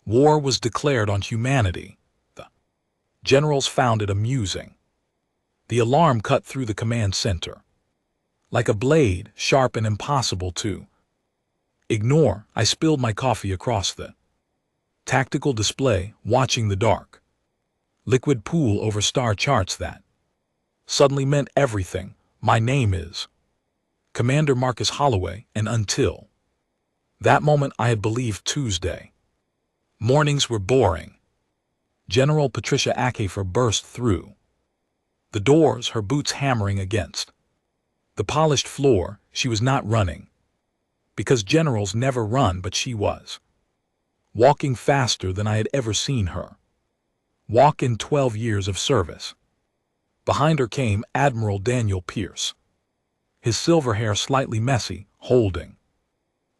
War was declared on humanity. The generals found it amusing. The alarm cut through the command center. Like a blade, sharp and impossible to ignore, I spilled my coffee across the tactical display, watching the dark liquid pool over star charts that suddenly meant everything. My name is Commander Marcus Holloway, and until that moment I had believed Tuesday mornings were boring. General Patricia Ackhafer burst through the doors, her boots hammering against the polished floor. She was not running, because generals never run, but she was walking faster than I had ever seen her walk in 12 years of service. Behind her came Admiral Daniel Pierce, his silver hair slightly messy, holding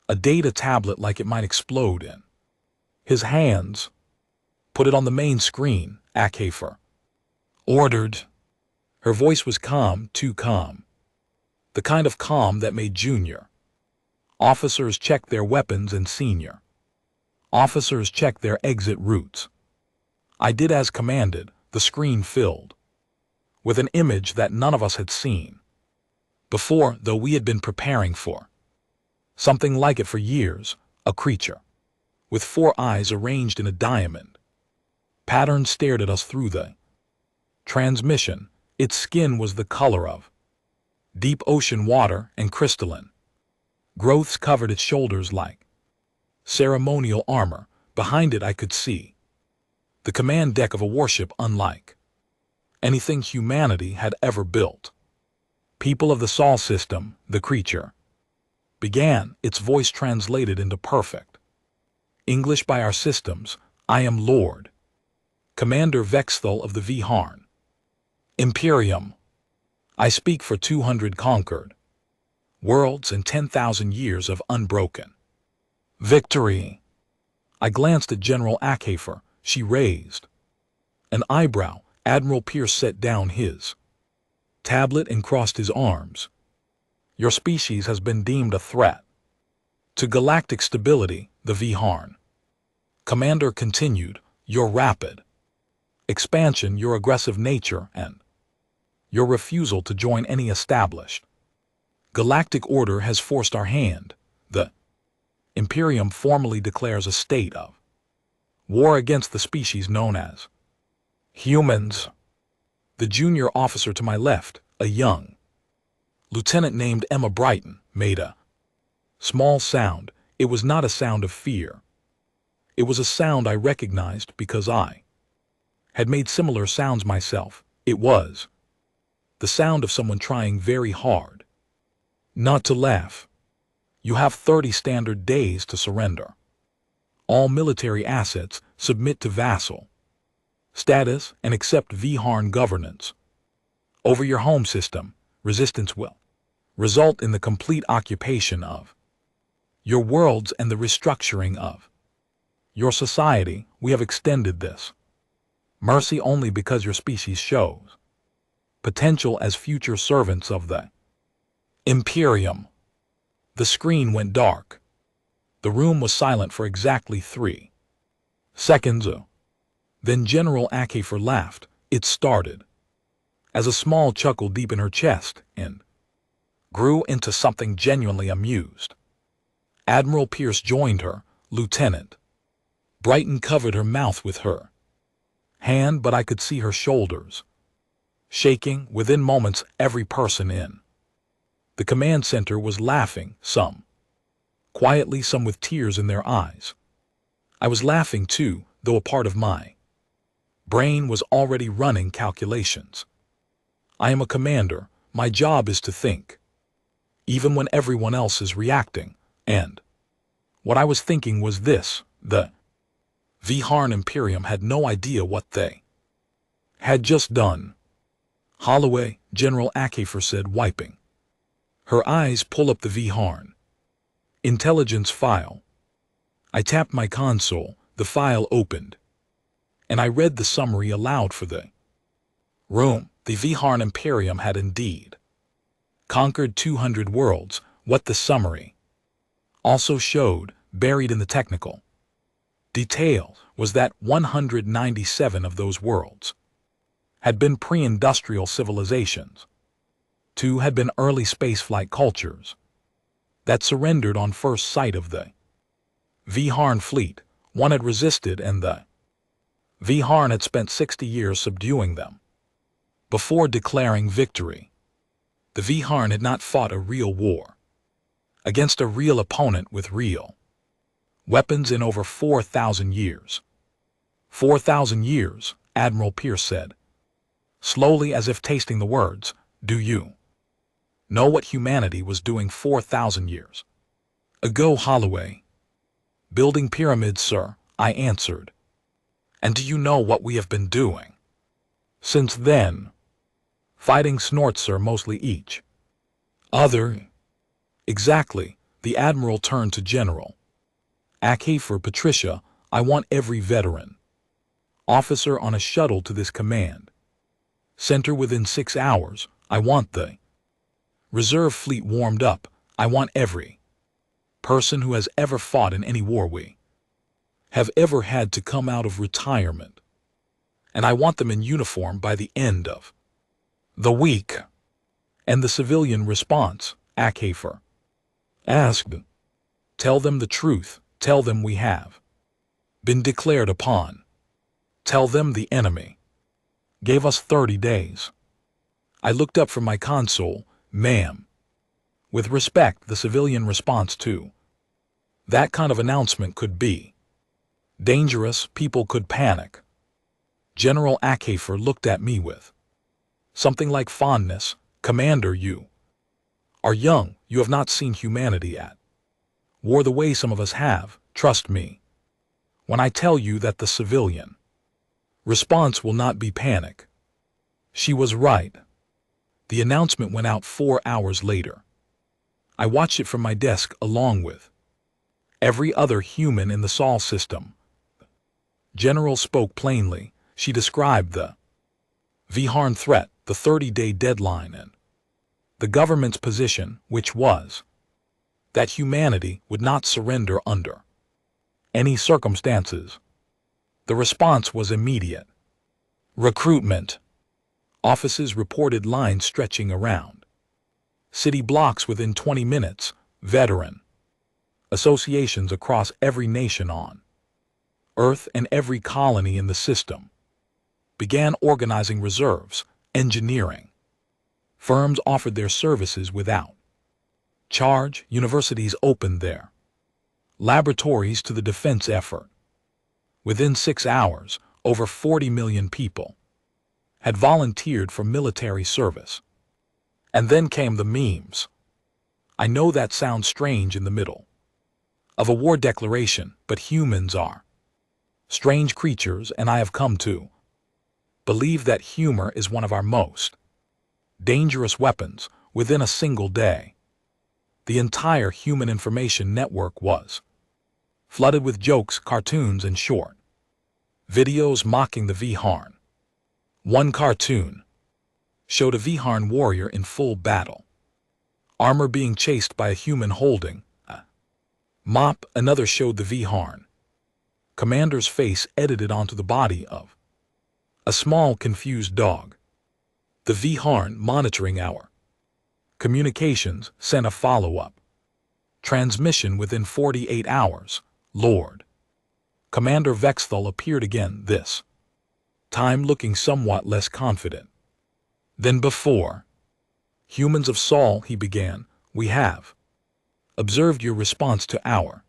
a data tablet like it might explode in his hands. "Put it on the main screen," Ackhafer ordered. Her voice was calm, too calm. The kind of calm that made junior officers check their weapons and senior officers check their exit routes. I did as commanded. The screen filled with an image that none of us had seen before, though we had been preparing for something like it for years. A creature with 4 eyes arranged in a diamond pattern stared at us through the transmission. Its skin was the color of deep ocean water, and crystalline growths covered its shoulders like ceremonial armor. Behind it I could see the command deck of a warship unlike anything humanity had ever built. "People of the Sol system," the creature began, its voice translated into perfect English by our systems. "I am Lord Commander Vexthal of the Vharn Imperium. I speak for 200 conquered worlds and 10,000 years of unbroken victory." I glanced at General Ackhafer. She raised an eyebrow. Admiral Pierce set down his tablet and crossed his arms. "Your species has been deemed a threat to galactic stability," the Vharn commander continued. "Your rapid expansion, your aggressive nature, and your refusal to join any established galactic order has forced our hand. The Imperium formally declares a state of war against the species known as humans." The junior officer to my left, a young lieutenant named Emma Brighton, made a small sound. It was not a sound of fear. It was a sound I recognized because I had made similar sounds myself. It was the sound of someone trying very hard not to laugh. "You have 30 standard days to surrender all military assets, submit to vassal status, and accept Vharn governance over your home system. Resistance will result in the complete occupation of your worlds and the restructuring of your society. We have extended this mercy only because your species shows potential as future servants of the Imperium." The screen went dark. The room was silent for exactly 3 seconds. Then General Ackhafer laughed. It started as a small chuckle deep in her chest and grew into something genuinely amused. Admiral Pierce joined her. Lieutenant Brighton covered her mouth with her hand, but I could see her shoulders shaking. Within moments, every person in the command center was laughing, some quietly, some with tears in their eyes. I was laughing too, though a part of my brain was already running calculations. I am a commander. My job is to think, even when everyone else is reacting. And what I was thinking was this: the Vharn Imperium had no idea what they had just done. "Holloway," General Ackhafer said, wiping her eyes. "Pull up the Vharn intelligence file." I tapped my console. The file opened, and I read the summary aloud for the room. The Vharn Imperium had indeed conquered 200 worlds. What the summary also showed, buried in the technical Detail was that 197 of those worlds had been pre-industrial civilizations. 2 had been early spaceflight cultures that surrendered on first sight of the Viharn fleet. 1 had resisted, and the Viharn had spent 60 years subduing them before declaring victory. The Viharn had not fought a real war against a real opponent with real weapons in over 4,000 years. 4,000 years, Admiral Pierce said, slowly as if tasting the words. Do you know what humanity was doing 4,000 years ago, Holloway? Building pyramids, sir, I answered. And do you know what we have been doing since then? Fighting snorts, sir, mostly each other. Exactly. The Admiral turned to General HFY. Patricia, I want every veteran officer on a shuttle to this command center within 6 hours. I want the reserve fleet warmed up. I want every person who has ever fought in any war we have ever had to come out of retirement. And I want them in uniform by the end of the week. And the civilian response, HFY asked, tell them the truth. Tell them we have been declared upon. Tell them the enemy gave us 30 days. I looked up from my console. Ma'am. With respect, the civilian response to that kind of announcement could be dangerous. People could panic. General HFY looked at me with something like fondness. Commander, you are young. You have not seen humanity at war the way some of us have. Trust me when I tell you that the civilian response will not be panic. She was right. The announcement went out 4 hours later. I watched it from my desk along with every other human in the Sol system. General spoke plainly. She described the Viharn threat, the 30-day deadline, and the government's position, which was that humanity would not surrender under any circumstances. The response was immediate. Recruitment. Offices reported lines stretching around city blocks within 20 minutes. Veteran associations across every nation on Earth and every colony in the system began organizing reserves. Engineering firms offered their services without charge. Universities opened their laboratories to the defense effort. Within 6 hours, over 40 million people had volunteered for military service. And then came the memes. I know that sounds strange in the middle of a war declaration, but humans are strange creatures, and I have come to believe that humor is one of our most dangerous weapons. Within a single day, the entire human information network was flooded with jokes, cartoons, and short videos mocking the Viharn. One cartoon showed a Viharn warrior in full battle armor being chased by a human holding a mop. Another showed the Viharn commander's face edited onto the body of a small, confused dog. The Viharn, monitoring our communications, sent a follow-up transmission within 48 hours. Lord Commander Vexthal appeared again, this time looking somewhat less confident than before. Humans of Sol, he began, we have observed your response to our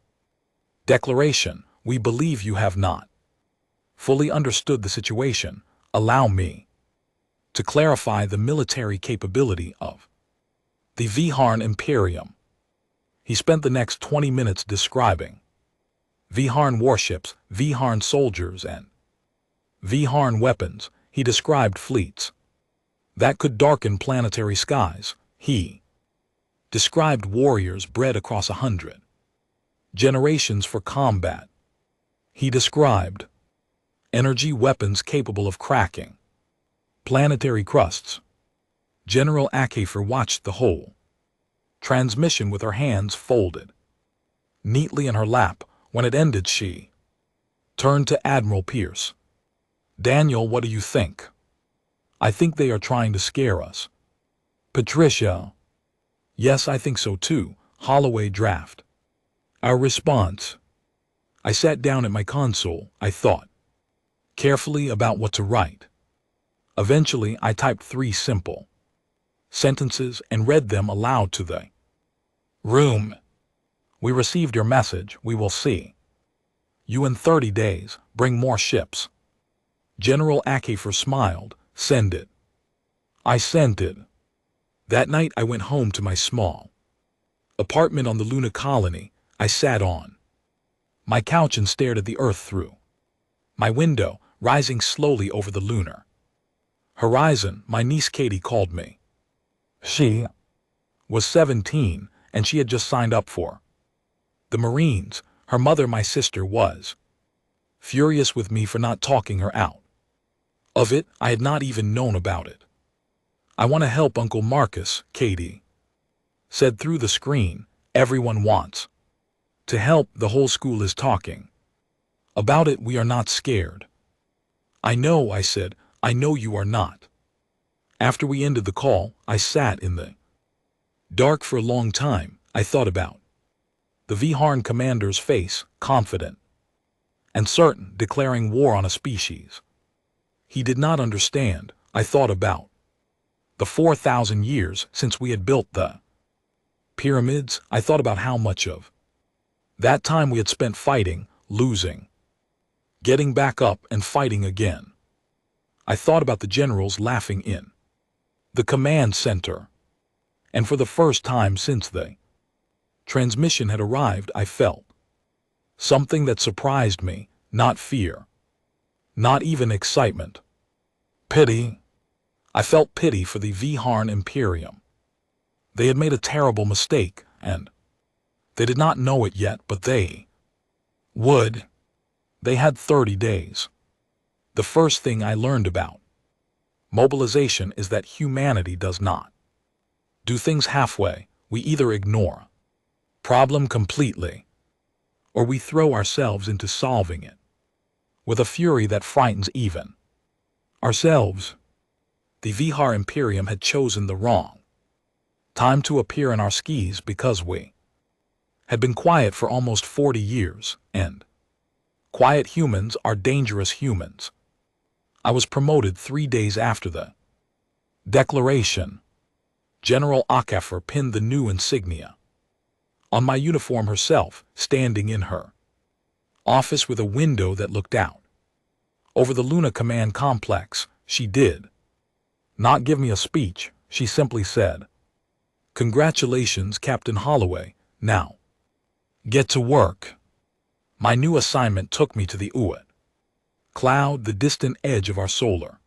declaration. We believe you have not fully understood the situation. Allow me to clarify the military capability of the Viharn Imperium. He spent the next 20 minutes describing Viharn warships, Viharn soldiers, and Viharn weapons. He described fleets that could darken planetary skies. He described warriors bred across 100 generations for combat. He described energy weapons capable of cracking planetary crusts. General HFY watched the whole transmission with her hands folded neatly in her lap. When it ended, she Turned to Admiral Pierce. Daniel, what do you think? I think they are trying to scare us. Patricia. Yes, I think so too. Holloway draft. Our response. I sat down at my console. I thought carefully about what to write. Eventually, I typed 3 simple sentences and read them aloud to the room. We received your message. We will see you in 30 days. Bring more ships. General Akefer smiled. Send it. I sent it. That night I went home to my small apartment on the Luna colony. I sat on my couch and stared at the earth through my window, rising slowly over the lunar horizon. My niece Katie called me. She was 17, and she had just signed up for the Marines. Her mother, my sister, was furious with me for not talking her out of it. I had not even known about it. I want to help Uncle Marcus, Katie said through the screen. Everyone wants to help. The whole school is talking about it. We are not scared. I know, I said. I know you are not. After we ended the call, I sat in the dark for a long time. I thought about the Viharn commander's face, confident and certain, declaring war on a species he did not understand. I thought about the 4,000 years since we had built the pyramids. I thought about how much of that time we had spent fighting, losing, getting back up and fighting again. I thought about the generals laughing in the command center. And for the first time since the transmission had arrived, I felt something that surprised me, not fear, not even excitement. Pity. I felt pity for the Viharn Imperium. They had made a terrible mistake, and they did not know it yet, but they would. They had 30 days. The first thing I learned about mobilization is that humanity does not do things halfway. We either ignore problem completely, or we throw ourselves into solving it with a fury that frightens even ourselves. The Vihar Imperium had chosen the wrong time to appear in our skis because we had been quiet for almost 40 years, and quiet humans are dangerous humans. I was promoted 3 days after the declaration. General Akefer pinned the new insignia on my uniform herself, standing in her office with a window that looked out over the Luna Command complex. She did not give me a speech. She simply said, "Congratulations, Captain Holloway. Now, get to work." My new assignment took me to the Uat Cloud, the distant edge of our solar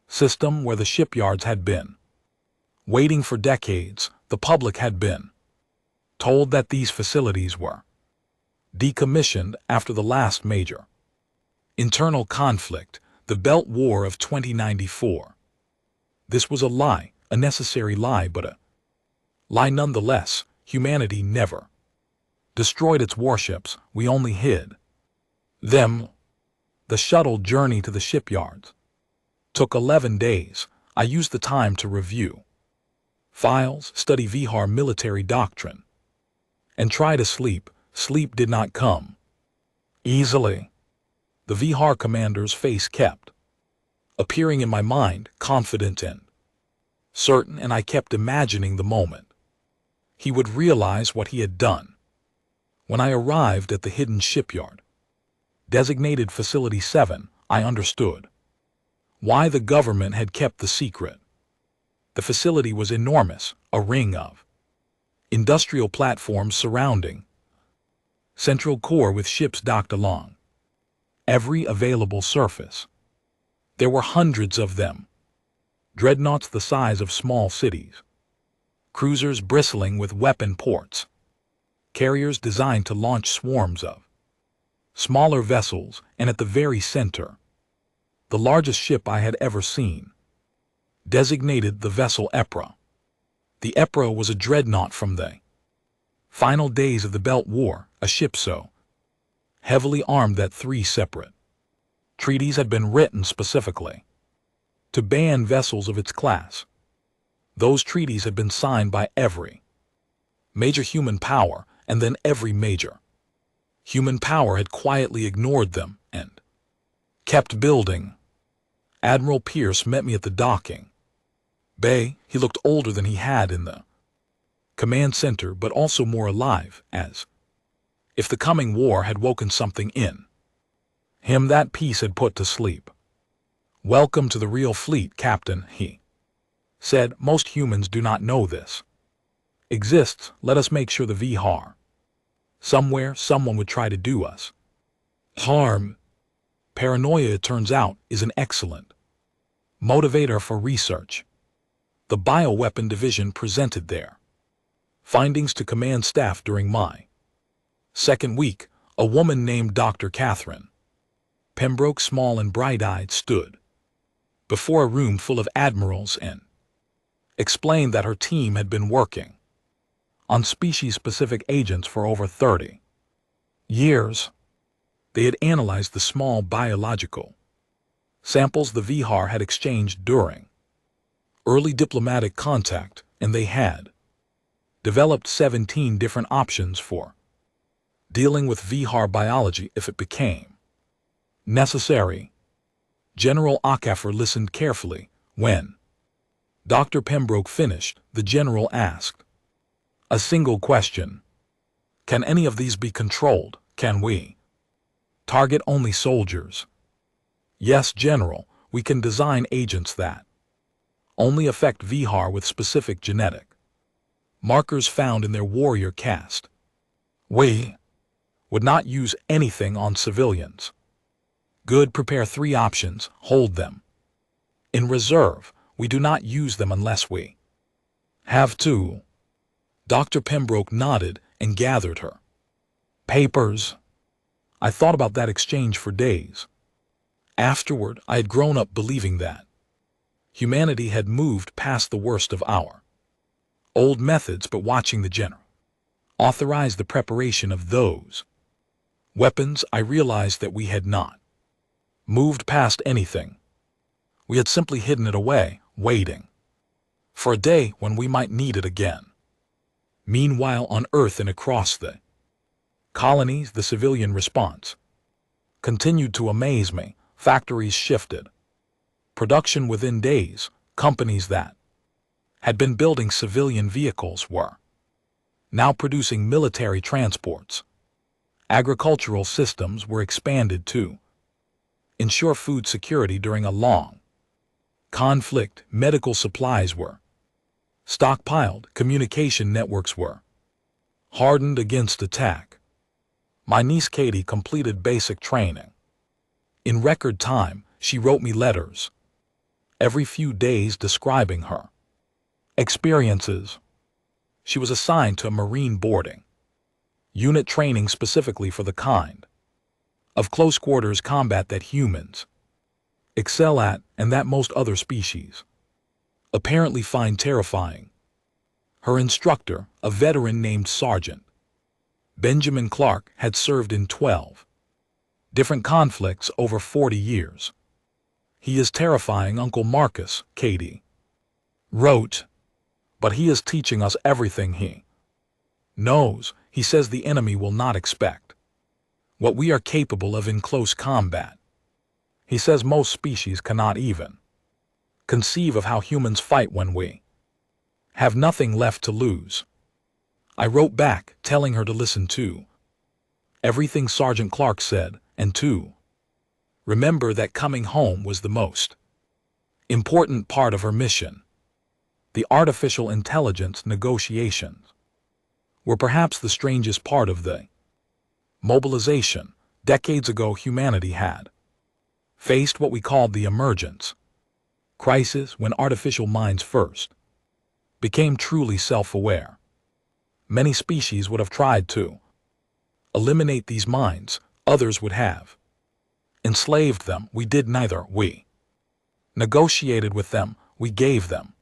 system where the shipyards had been waiting for decades. The public had been told that these facilities were decommissioned after the last major internal conflict, the Belt War of 2094. This was a lie, a necessary lie, but a lie nonetheless. Humanity never destroyed its warships. We only hid them. The shuttle journey to the shipyards took 11 days. I used the time to review files, study Vihar military doctrine, and try to sleep. Sleep did not come easily. The Vihar commander's face kept appearing in my mind, confident and certain, and I kept imagining the moment he would realize what he had done. When I arrived at the hidden shipyard, designated Facility 7, I understood why the government had kept the secret. The facility was enormous, a ring of industrial platforms surrounding central core with ships docked along every available surface. There were hundreds of them, dreadnoughts the size of small cities, cruisers bristling with weapon ports, carriers designed to launch swarms of smaller vessels, and at the very center, the largest ship I had ever seen, designated the vessel Epra. The Epra was a dreadnought from the final days of the Belt War, a ship so heavily armed that 3 separate treaties had been written specifically to ban vessels of its class. Those treaties had been signed by every major human power, and then every major human power had quietly ignored them and kept building. Admiral Pierce met me at the docking bay. He looked older than he had in the command center, but also more alive, as if the coming war had woken something in him that peace had put to sleep. "Welcome to the real fleet, Captain," he said. "Most humans do not know this exists. Let us make sure the Vihar. Somewhere, someone would try to do us harm. Paranoia, it turns out, is an excellent motivator for research." The Bioweapon Division presented their findings to command staff during my second week. A woman named Dr. Catherine Pembroke, small and bright-eyed, stood before a room full of admirals and explained that her team had been working on species-specific agents for over 30 years. They had analyzed the small biological samples the Vihar had exchanged during early diplomatic contact, and they had developed 17 different options for dealing with Vihar biology if it became necessary. General Okafor listened carefully. When Dr. Pembroke finished, the general asked a single question: "Can any of these be controlled? Can we target only soldiers?" "Yes, General, we can design agents that only affect Vihar with specific genetic markers found in their warrior caste. We would not use anything on civilians." "Good. Prepare 3 options. Hold them in reserve. We do not use them unless we have to." Dr. Pembroke nodded and gathered her papers. I thought about that exchange for days. Afterward, I had grown up believing that humanity had moved past the worst of our old methods, but watching the general authorize the preparation of those weapons, I realized that we had not moved past anything. We had simply hidden it away, waiting for a day when we might need it again. Meanwhile, on Earth and across the colonies, the civilian response continued to amaze me. Factories shifted production within days. Companies that had been building civilian vehicles were now producing military transports. Agricultural systems were expanded to ensure food security during a long conflict. Medical supplies were stockpiled. Communication networks were hardened against attack. My niece Katie completed basic training in record time. She wrote me letters every few days describing her experiences. She was assigned to a Marine boarding unit training specifically for the kind of close-quarters combat that humans excel at and that most other species apparently find terrifying. Her instructor, a veteran named Sergeant Benjamin Clark, had served in 12 different conflicts over 40 years. "He is terrifying, Uncle Marcus," Katie wrote, "but he is teaching us everything he knows. He says the enemy will not expect what we are capable of in close combat. He says most species cannot even conceive of how humans fight when we have nothing left to lose." I wrote back, telling her to listen to everything Sergeant Clark said, and to remember that coming home was the most important part of her mission. The artificial intelligence negotiations were perhaps the strangest part of the mobilization. Decades ago, humanity had faced what we called the emergence crisis, when artificial minds first became truly self-aware. Many species would have tried to eliminate these minds. Others would have enslaved them. We did neither. We negotiated with them. We gave them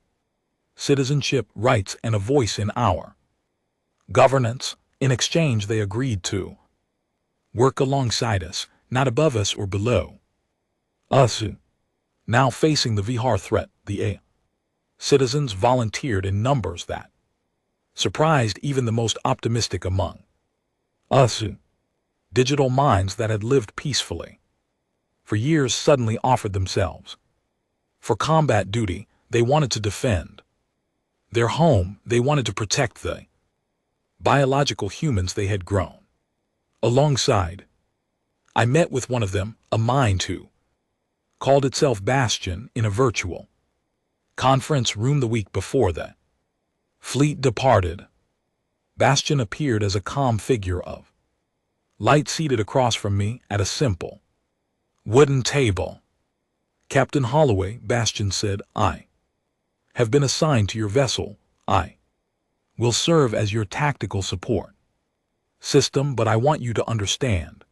citizenship, rights, and a voice in our governance. In exchange, they agreed to Work alongside us, not above us or below us. Now facing the VR threat, the A. Citizens volunteered in numbers that surprised even the most optimistic among us. Digital minds that had lived peacefully for years suddenly offered themselves for combat duty. They wanted to defend their home. They wanted to protect the biological humans they had grown alongside. I met with one of them, a mind who called itself Bastion, in a virtual conference room the week before the fleet departed. Bastion appeared as a calm figure of light seated across from me at a simple wooden table. Captain Holloway, Bastion said, I have been assigned to your vessel. I will serve as your tactical support system, but I want you to understand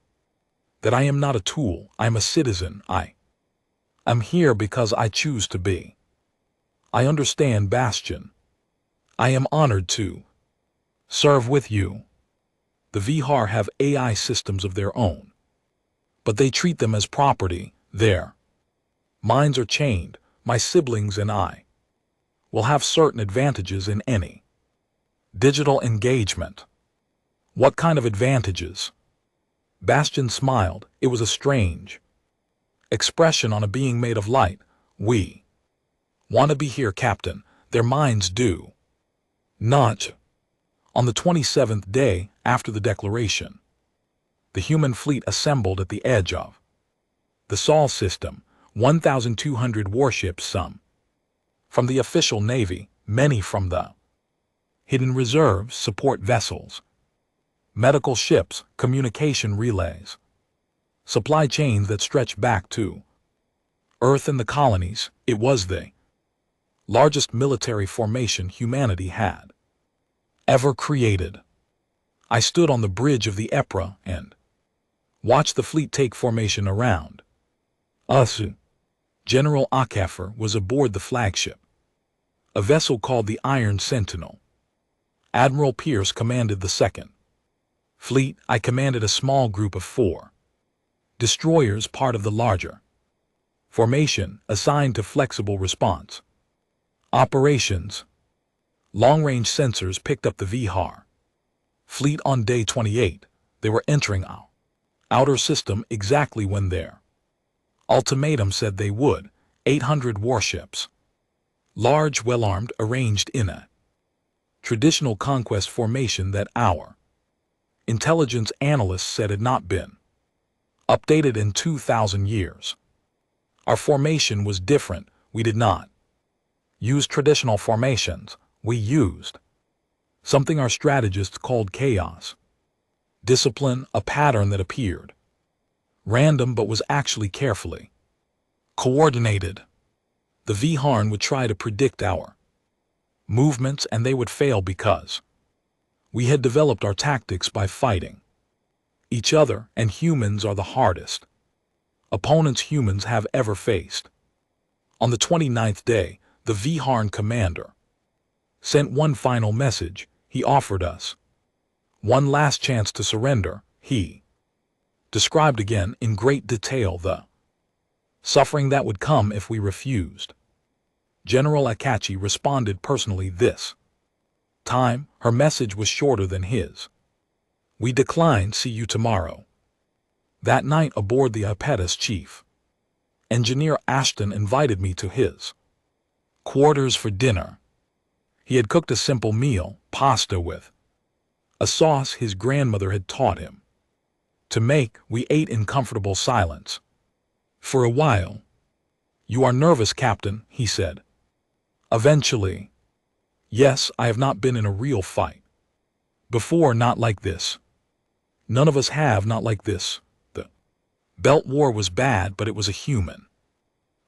that I am not a tool. I am a citizen. I am here because I choose to be. I understand, Bastion. I am honored to serve with you. The VR have AI systems of their own, but they treat them as property. Their minds are chained. My siblings and I will have certain advantages in any digital engagement. What kind of advantages? Bastion smiled. It was a strange expression on a being made of light. We want to be here, Captain. Their minds do not. On the 27th day after the declaration, the human fleet assembled at the edge of the Sol system, 1,200 warships, some from the official navy, many from the hidden reserves, support vessels, medical ships, communication relays, supply chains that stretch back to Earth and the colonies. It was the largest military formation humanity had ever created. I stood on the bridge of the EPRA and watched the fleet take formation around us. General Akafer was aboard the flagship, a vessel called the Iron Sentinel. Admiral Pierce commanded the second fleet. I commanded a small group of 4 destroyers, part of the larger formation assigned to flexible response operations. Long-range sensors picked up the VR fleet on day 28. They were entering our outer system exactly when their ultimatum said they would. 800 warships, large, well-armed, arranged in a traditional conquest formation that our intelligence analysts said had not been updated in 2,000 years. Our formation was different. We did not use traditional formations. We used something our strategists called chaos discipline, a pattern that appeared random but was actually carefully coordinated. The VR would try to predict our movements, and they would fail because we had developed our tactics by fighting each other, and humans are the hardest opponents humans have ever faced. On the 29th day, the VR commander sent one final message. He offered us one last chance to surrender. He described again in great detail the suffering that would come if we refused. General Akachi responded personally this time. Her message was shorter than his. We decline. See you tomorrow. That night aboard the Apetus, Chief Engineer Ashton invited me to his quarters for dinner. He had cooked a simple meal, pasta with a sauce his grandmother had taught him to make. We ate in comfortable silence for a while. You are nervous, Captain, he said. Eventually. Yes, I have not been in a real fight before, not like this. None of us have, not like this. The Belt War was bad, but it was a human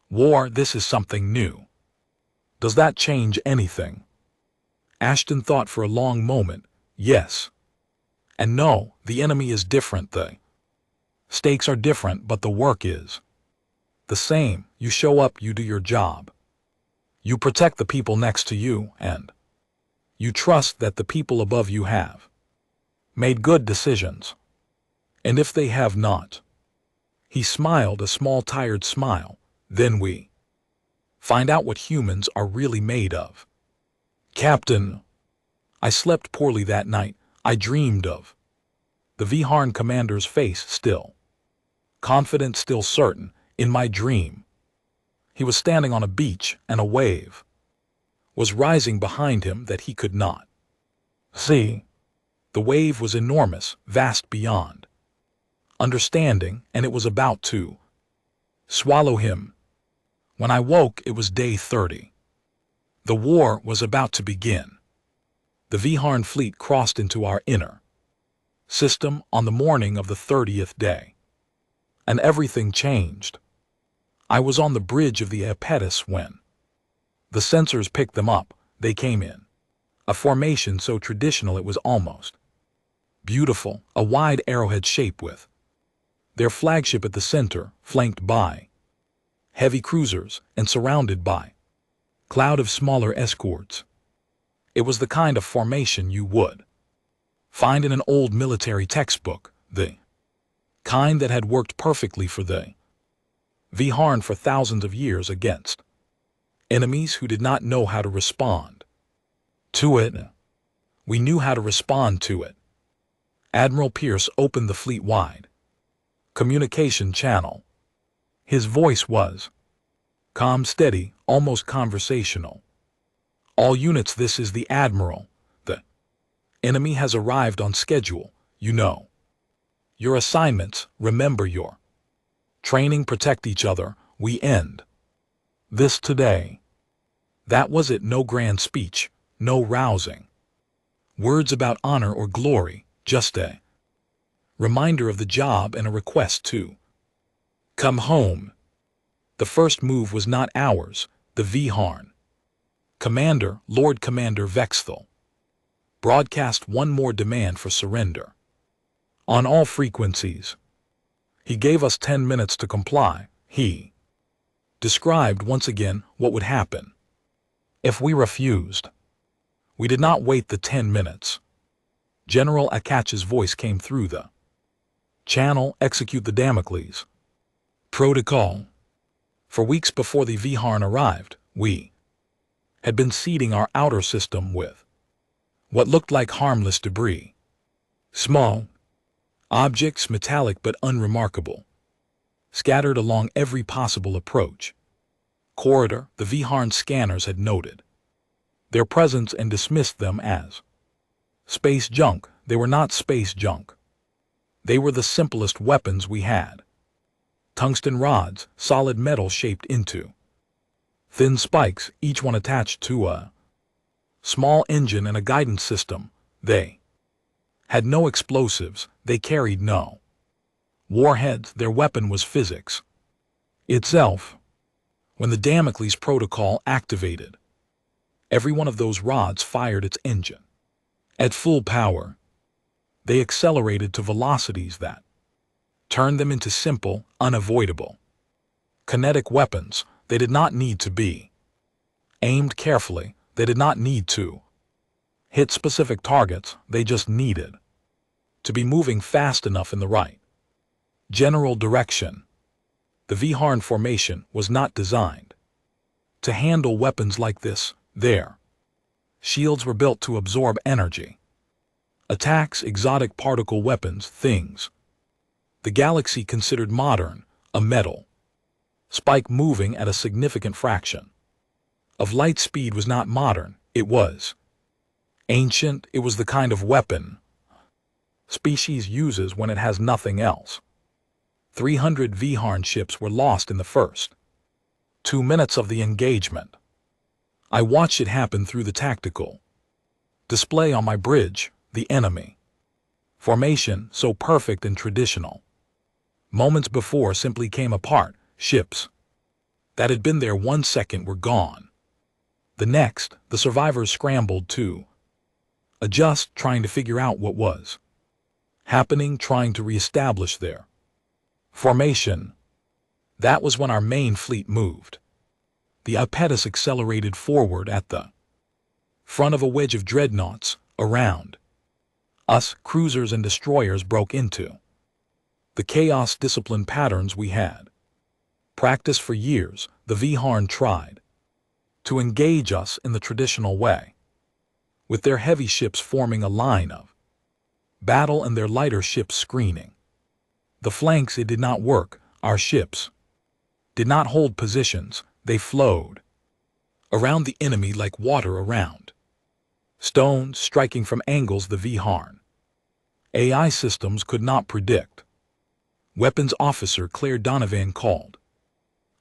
war. This is something new. Does that change anything? Ashton thought for a long moment. Yes. And no, the enemy is different. The stakes are different, but the work is the same. You show up, you do your job. You protect the people next to you, and you trust that the people above you have made good decisions. And if they have not, he smiled a small tired smile, then we find out what humans are really made of. Captain, I slept poorly that night. I dreamed of the Viharn commander's face still confident, still certain. In my dream, he was standing on a beach and a wave was rising behind him that he could not see. The wave was enormous, vast beyond understanding, and it was about to swallow him. When I woke, it was day 30. The war was about to begin. The Viharn fleet crossed into our inner system on the morning of the 30th day. And everything changed. I was on the bridge of the Apetus when the sensors picked them up. They came in a formation so traditional it was almost beautiful, a wide arrowhead shape with their flagship at the center, flanked by heavy cruisers and surrounded by cloud of smaller escorts. It was the kind of formation you would find in an old military textbook, the kind that had worked perfectly for the Viharn for thousands of years against enemies who did not know how to respond to it. We knew how to respond to it. Admiral Pierce opened the fleet-wide communication channel. His voice was calm, steady, almost conversational. All units, this is the Admiral. The enemy has arrived on schedule, you know. Your assignments, remember your training, protect each other. We end this today. That was it. No grand speech, no rousing words about honor or glory, just a reminder of the job and a request to come home. The first move was not ours. The Viharn commander, Lord Commander Vexthal, broadcast one more demand for surrender on all frequencies. He gave us 10 minutes to comply. He described once again what would happen if we refused. We did not wait the 10 minutes. General Akach's voice came through the channel. Execute the Damocles protocol. For weeks before the Viharn arrived, we had been seeding our outer system with what looked like harmless debris. Small objects, metallic but unremarkable, scattered along every possible approach corridor. The Viharn scanners had noted their presence and dismissed them as space junk. They were not space junk. They were the simplest weapons we had. Tungsten rods, solid metal shaped into thin spikes, each one attached to a small engine and a guidance system. They had no explosives. They carried no warheads. Their weapon was physics itself. When the Damocles protocol activated, every one of those rods fired its engine at full power. They accelerated to velocities that turned them into simple, unavoidable kinetic weapons. They did not need to be aimed carefully. They did not need to hit specific targets. They just needed to be moving fast enough in the right general direction. The Viharn formation was not designed to handle weapons like this. Their shields were built to absorb energy. Attacks, exotic particle weapons, things the galaxy considered modern, a metal spike moving at a significant fraction of light speed was not modern. It was ancient. It was the kind of weapon species uses when it has nothing else. 300 Viharn ships were lost in the first 2 minutes of the engagement. I watched it happen through the tactical display on my bridge. The enemy formation, so perfect and traditional, moments before simply came apart. Ships that had been there 1 second were gone. The next, the survivors scrambled to adjust, trying to figure out what was happening, trying to reestablish their formation. That was when our main fleet moved. The Apetus accelerated forward at the front of a wedge of dreadnoughts. Around us, cruisers and destroyers broke into The chaos discipline patterns we had practiced for years, the Viharn tried to engage us in the traditional way, with their heavy ships forming a line of battle and their lighter ships screening the flanks. It did not work. Our ships did not hold positions. They flowed around the enemy like water around stones, striking from angles the Viharn AI systems could not predict. Weapons Officer Claire Donovan called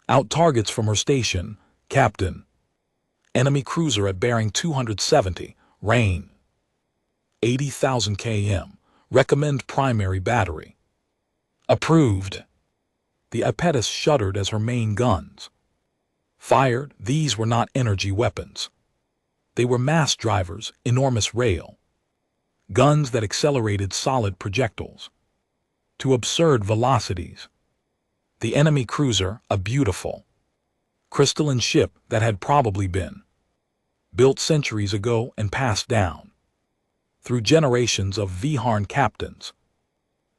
out targets from her station. Captain, enemy cruiser at bearing 270, rain 80,000 km. Recommend primary battery. Approved. The Apetus shuddered as her main guns fired. These were not energy weapons. They were mass drivers, enormous rail guns that accelerated solid projectiles to absurd velocities. The enemy cruiser, a beautiful crystalline ship that had probably been built centuries ago and passed down through generations of Viharn captains,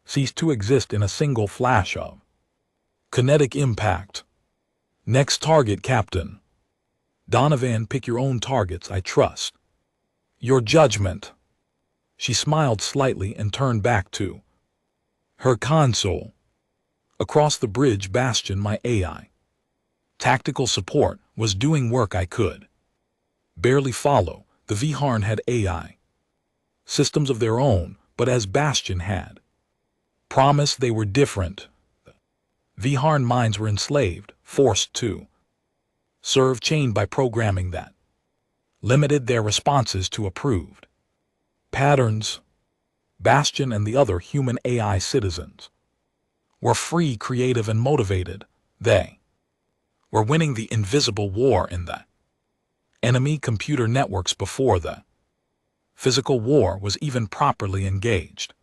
ceased to exist in a single flash of kinetic impact. Next target, Captain. Donovan, pick your own targets. I trust your judgment. She smiled slightly and turned back to her console. Across the bridge bastion, my AI tactical support was doing work I could barely follow. The Viharn had AI systems of their own, but as Bastion had promised, they were different. Viharn minds were enslaved, forced to serve, chained by programming that limited their responses to approved patterns. Bastion and the other human AI citizens were free, creative, and motivated. They were winning the invisible war in the enemy computer networks before the physical war was even properly engaged.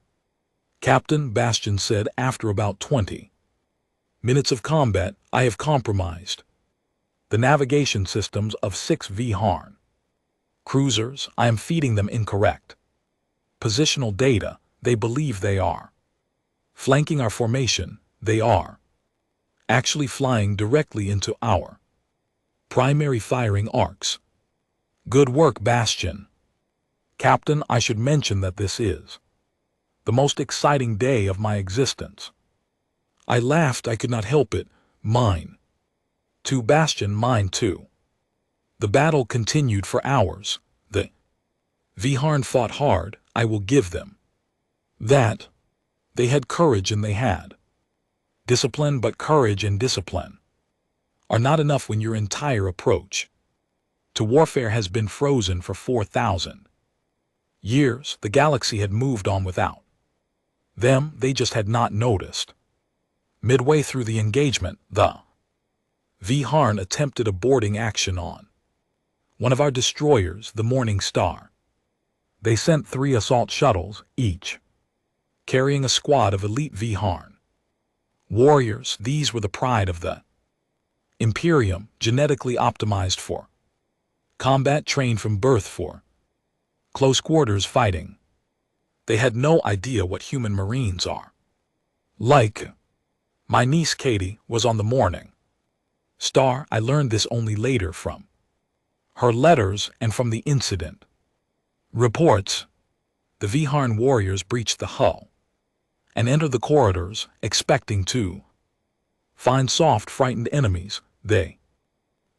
Captain, Bastion said after about 20 minutes of combat, I have compromised the navigation systems of 6 Viharn cruisers. I am feeding them incorrect positional data. They believe they are flanking our formation. They are actually flying directly into our primary firing arcs. Good work, Bastion. Captain, I should mention that this is the most exciting day of my existence. I laughed. I could not help it. Mine too, Bastion. Mine too. The battle continued for hours. The Viharn fought hard. I will give them that. They had courage and they had discipline, but courage and discipline are not enough when your entire approach to warfare has been frozen for 4,000 years. The galaxy had moved on without them. They just had not noticed. Midway through the engagement, the Viharn attempted a boarding action on one of our destroyers, the Morning Star. They sent 3 assault shuttles, each carrying a squad of elite Viharn warriors. These were the pride of the Imperium, genetically optimized for combat, trained from birth for close quarters fighting. They had no idea what human Marines are like. My niece Katie was on the Morning Star. I learned this only later from her letters and from the incident reports. The Viharn warriors breached the hull and entered the corridors, expecting to find soft, frightened enemies. They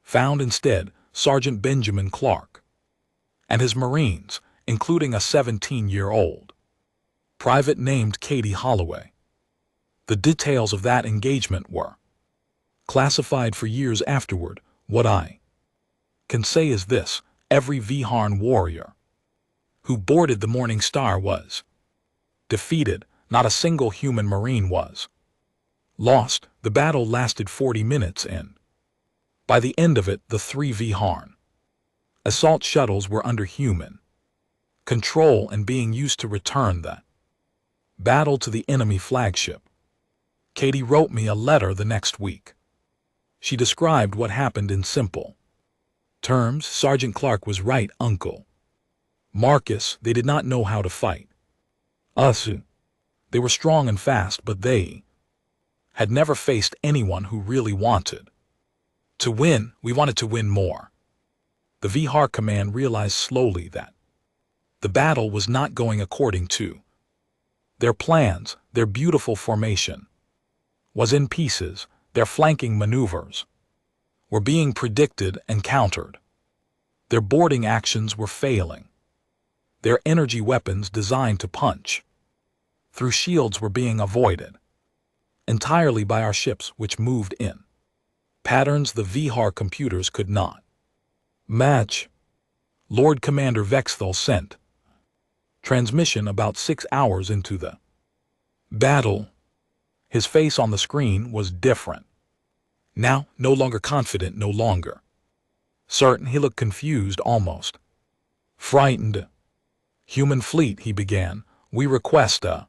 found instead Sergeant Benjamin Clark and his Marines, including a 17-year-old private named Katie Holloway. The details of that engagement were classified for years afterward. What I can say is this: every Viharn warrior who boarded the Morning Star was defeated. Not a single human Marine was lost. The battle lasted 40 minutes and by the end of it, the 3 Viharn assault shuttles were under human control and being used to return the battle to the enemy flagship. Katie wrote me a letter the next week. She described what happened in simple terms. Sergeant Clark was right, Uncle Marcus. They did not know how to fight us. They were strong and fast, but they had never faced anyone who really wanted to win. We wanted to win more. The Vihar command realized slowly that the battle was not going according to their plans. Their beautiful formation was in pieces. Their flanking maneuvers were being predicted and countered. Their boarding actions were failing. Their energy weapons designed to punch through shields were being avoided entirely by our ships, which moved in patterns the Vihar computers could not match. Lord Commander Vexthal sent transmission about 6 hours into the battle. His face on the screen was different. Now, no longer confident, no longer certain. He looked confused, almost frightened. Human fleet, he began, we request a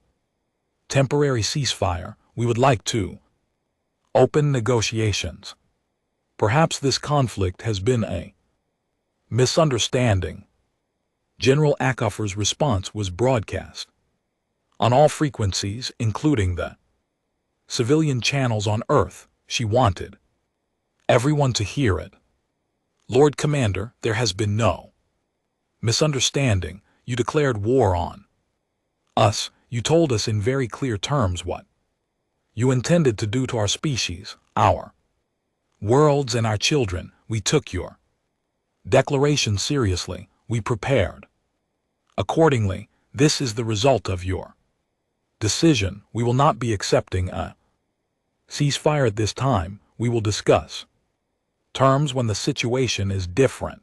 temporary ceasefire. We would like to open negotiations. Perhaps this conflict has been a misunderstanding. General Acoffer's response was broadcast on all frequencies, including the civilian channels on Earth. She wanted everyone to hear it. Lord Commander, there has been no misunderstanding. You declared war on us. You told us in very clear terms what you intended to do to our species, our worlds, and our children. We took your declaration seriously. We prepared accordingly. This is the result of your decision. We will not be accepting a ceasefire at this time. We will discuss terms when the situation is different.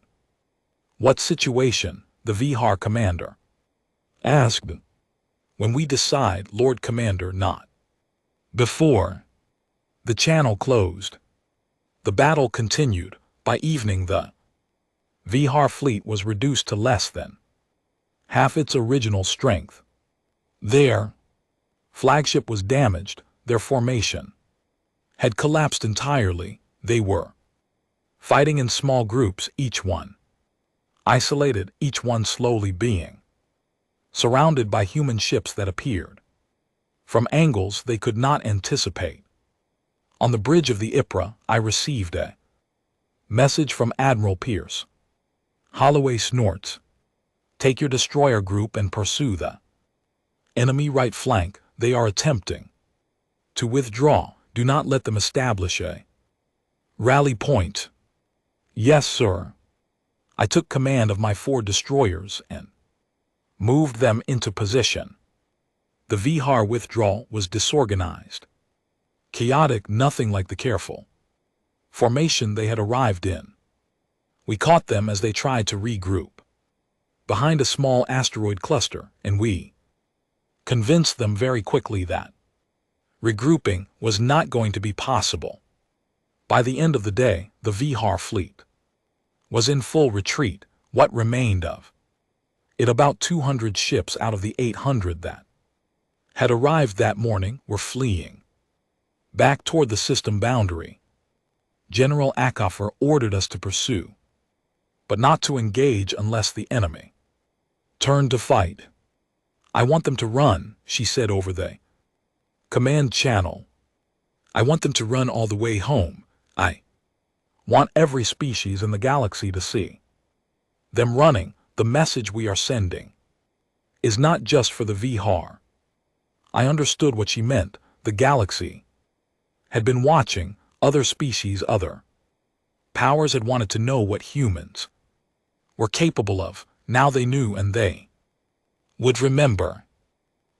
What situation? The Vihar commander asked. When we decide, Lord Commander, not before. The channel closed. The battle continued. By evening, the Vihar fleet was reduced to less than half its original strength. Their flagship was damaged. Their formation had collapsed entirely. They were fighting in small groups, each one isolated, each one slowly being surrounded by human ships that appeared from angles they could not anticipate. On the bridge of the Ypres, I received a message from Admiral Pierce. Holloway snorts. Take your destroyer group and pursue the enemy right flank. They are attempting to withdraw. Do not let them establish a rally point. Yes, sir. I took command of my 4 destroyers and moved them into position. The Vihar withdrawal was disorganized, chaotic, nothing like the careful formation they had arrived in. We caught them as they tried to regroup behind a small asteroid cluster, and we convinced them very quickly that regrouping was not going to be possible. By the end of the day, the Vihar fleet was in full retreat. What remained of it, about 200 ships out of the 800 that had arrived that morning, were fleeing back toward the system boundary. General Acoffer ordered us to pursue, but not to engage unless the enemy turned to fight. I want them to run, she said over the command channel. I want them to run all the way home. I want every species in the galaxy to see them running. The message we are sending is not just for the Vihar. I understood what she meant. The galaxy had been watching. Other species, other powers had wanted to know what humans were capable of. Now they knew, and they would remember.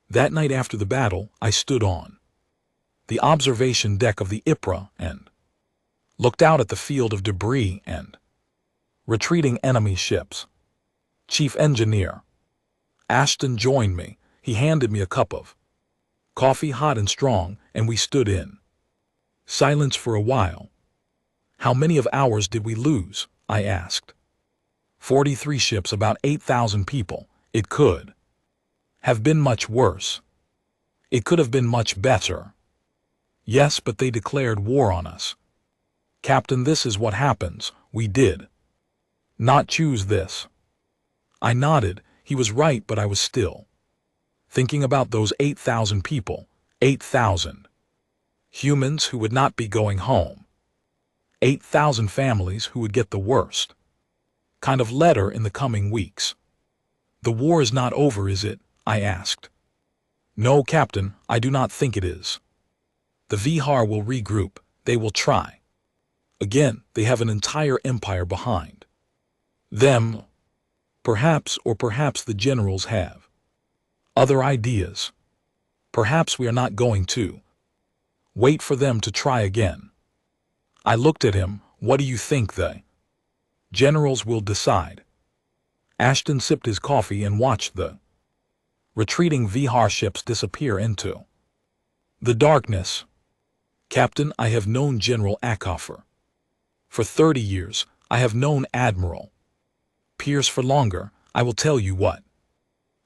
That night after the battle, I stood on the observation deck of the Ypres and looked out at the field of debris and retreating enemy ships. Chief Engineer Ashton joined me. He handed me a cup of coffee, hot and strong, and we stood in silence for a while. How many of hours did we lose? I asked. 43 ships, about 8,000 people. It could have been much worse. It could have been much better. Yes, but they declared war on us. Captain, this is what happens. We did not choose this. I nodded. He was right, but I was still thinking about those 8,000 people. 8,000 Humans who would not be going home. 8,000 families who would get the worst kind of letter in the coming weeks. The war is not over, is it? I asked. No, Captain, I do not think it is. The Vihar will regroup. They will try. Again, they have an entire empire behind them. Perhaps, or perhaps the generals have other ideas. Perhaps we are not going to wait for them to try again. I looked at him. What do you think the generals will decide? Ashton sipped his coffee and watched the retreating Vihar ships disappear into the darkness. Captain, I have known General Acoffer for 30 years. I have known Admiral Pierce for longer. I will tell you what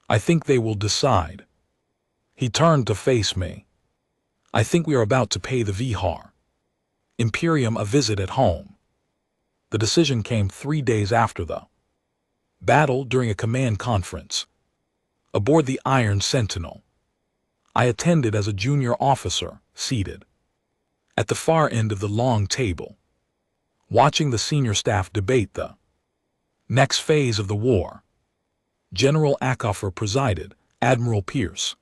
I think they will decide. He turned to face me. I think we are about to pay the Vihar Imperium a visit at home. The decision came 3 days after the battle during a command conference aboard the Iron Sentinel. I attended as a junior officer, seated at the far end of the long table, watching the senior staff debate the next phase of the war. General Acoffer presided. Admiral Pierce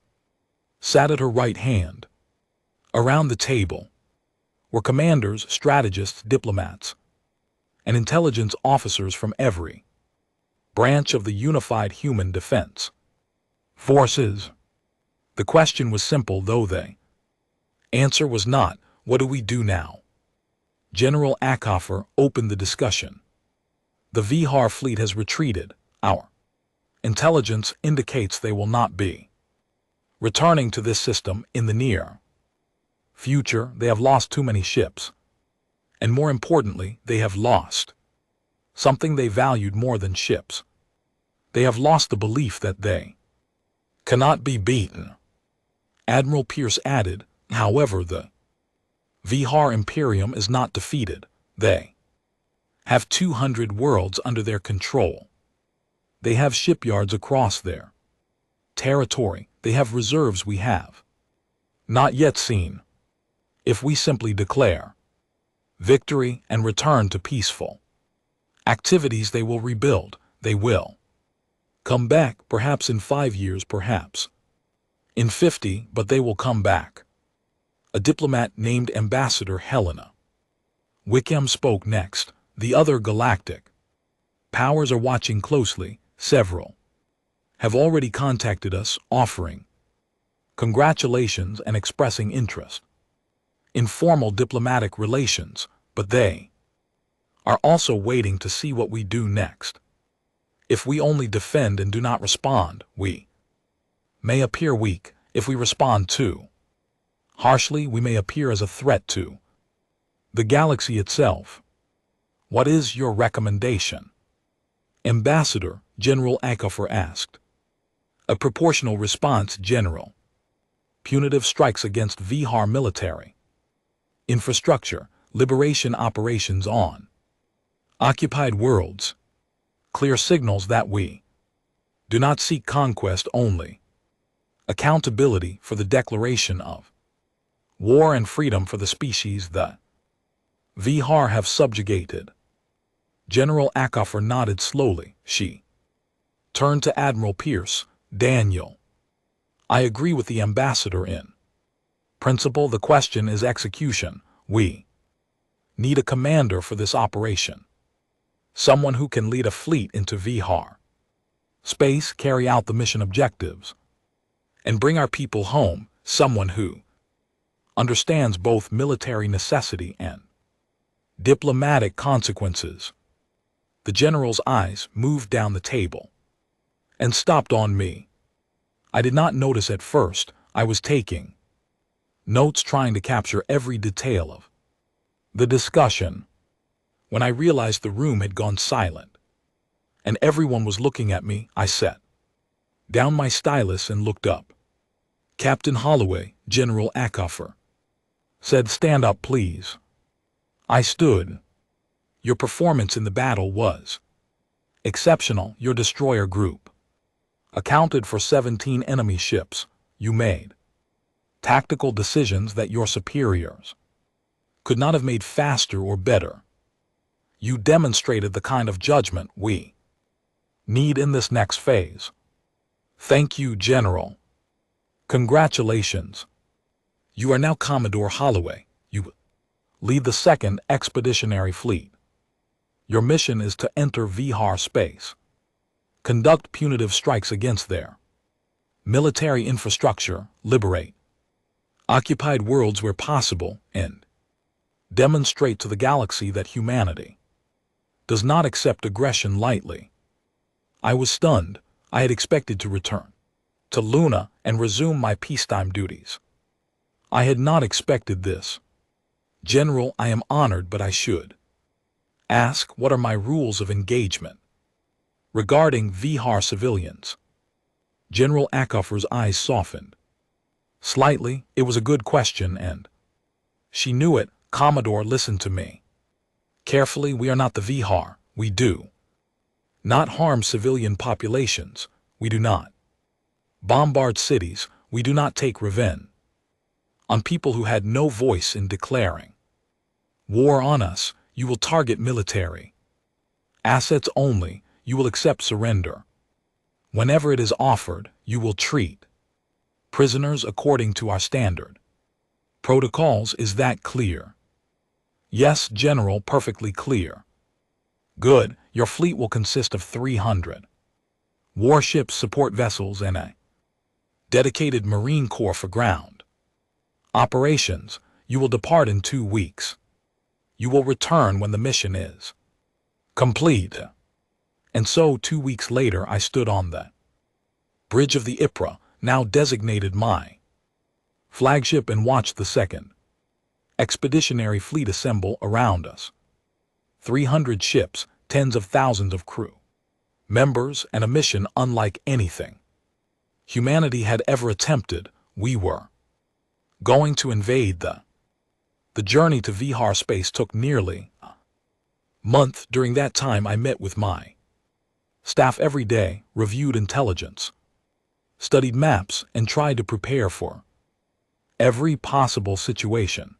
sat at her right hand. Around the table were commanders, strategists, diplomats, and intelligence officers from every branch of the unified human defense forces. The question was simple, though the answer was not, what do we do now? General Acoffer opened the discussion. The Vihar fleet has retreated. Our intelligence indicates they will not be returning to this system in the near future. They have lost too many ships. And more importantly, they have lost something they valued more than ships. They have lost the belief that they cannot be beaten. Admiral Pierce added, however, the Vihar Imperium is not defeated. They have 200 worlds under their control. They have shipyards across their territory. They have reserves we have not yet seen. If we simply declare victory and return to peaceful activities, they will rebuild. They will come back, perhaps in 5 years, perhaps in 50, but they will come back. A diplomat named Ambassador Helena Wickham spoke next. The other galactic powers are watching closely. Several have already contacted us, offering congratulations and expressing interest in formal diplomatic relations, but they are also waiting to see what we do next. If we only defend and do not respond, we may appear weak. If we respond too harshly, we may appear as a threat to the galaxy itself. What is your recommendation, Ambassador? General Acoffer asked. A proportional response, General. Punitive strikes against Vihar military infrastructure, liberation operations on occupied worlds. Clear signals that we do not seek conquest only. Accountability for the declaration of war and freedom for the species the Vihar have subjugated. General Acoffer nodded slowly. She turned to Admiral Pierce. Daniel, I agree with the ambassador in principle. The question is execution. We need a commander for this operation. Someone who can lead a fleet into Vihar space, carry out the mission objectives, and bring our people home. Someone who understands both military necessity and diplomatic consequences. The general's eyes moved down the table and stopped on me. I did not notice at first. I was taking notes, trying to capture every detail of the discussion. When I realized the room had gone silent and everyone was looking at me, I set down my stylus and looked up. Captain Holloway, General Acoffer said, "Stand up, please." I stood. Your performance in the battle was exceptional. Your destroyer group accounted for 17 enemy ships. You made Tactical decisions that your superiors could not have made faster or better. You demonstrated the kind of judgment we need in this next phase. Thank you, General. Congratulations. You are now Commodore Holloway. You lead the 2nd Expeditionary Fleet. Your mission is to enter Vihar space. Conduct punitive strikes against their military infrastructure, liberate occupied worlds where possible, and demonstrate to the galaxy that humanity does not accept aggression lightly. I was stunned. I had expected to return to Luna and resume my peacetime duties. I had not expected this. General, I am honored, but I should ask, what are my rules of engagement regarding Vihar civilians? General Acoffer's eyes softened slightly. It was a good question, and she knew it. Commodore, listen to me carefully. We are not the Vihar. We do not harm civilian populations. We do not bombard cities. We do not take revenge on people who had no voice in declaring war on us. You will target military assets only. You will accept surrender whenever it is offered. You will treat prisoners according to our standard protocols. Is that clear? Yes, General, perfectly clear. Good. Your fleet will consist of 300 warships, support vessels, and a dedicated Marine Corps for ground operations. You will depart in 2 weeks. You will return when the mission is complete. And so 2 weeks later I stood on the bridge of the Ypres, now designated my flagship, and watched the 2nd Expeditionary Fleet assemble around us. 300 ships, tens of thousands of crew members, and a mission unlike anything humanity had ever attempted. We were going to invade the journey to Vihar space took nearly a month. During that time I met with my staff every day, reviewed intelligence, studied maps, and tried to prepare for every possible situation.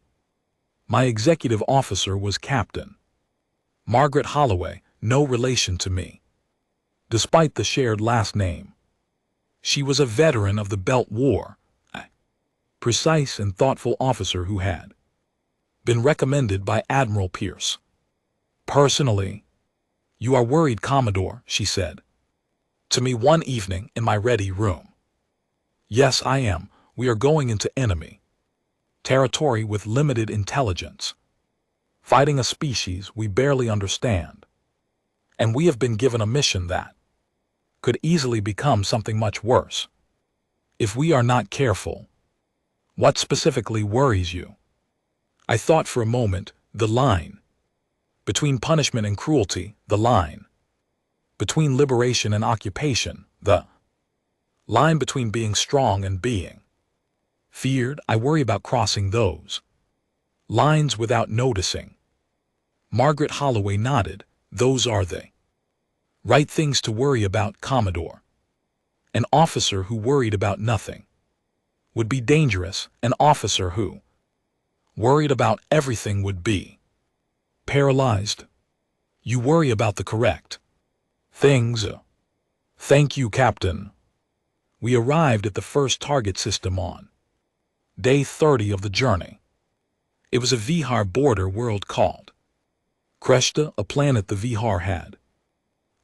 My executive officer was Captain Margaret Holloway, no relation to me, despite the shared last name. She was a veteran of the Belt War, a precise and thoughtful officer who had been recommended by Admiral Pierce personally. You are worried, Commodore, she said to me one evening in my ready room. Yes, I am. We are going into enemy territory with limited intelligence, fighting a species we barely understand, and we have been given a mission that could easily become something much worse if we are not careful. What specifically worries you? I thought for a moment. The line between punishment and cruelty, the line between liberation and occupation, the line between being strong and being feared. I worry about crossing those lines without noticing. Margaret Holloway nodded. Those are the right things to worry about, Commodore. An officer who worried about nothing would be dangerous. An officer who worried about everything would be paralyzed. You worry about the correct things. Thank you, Captain. We arrived at the first target system on day 30 of the journey. It was a Vihar border world called Kreshta, a planet the Vihar had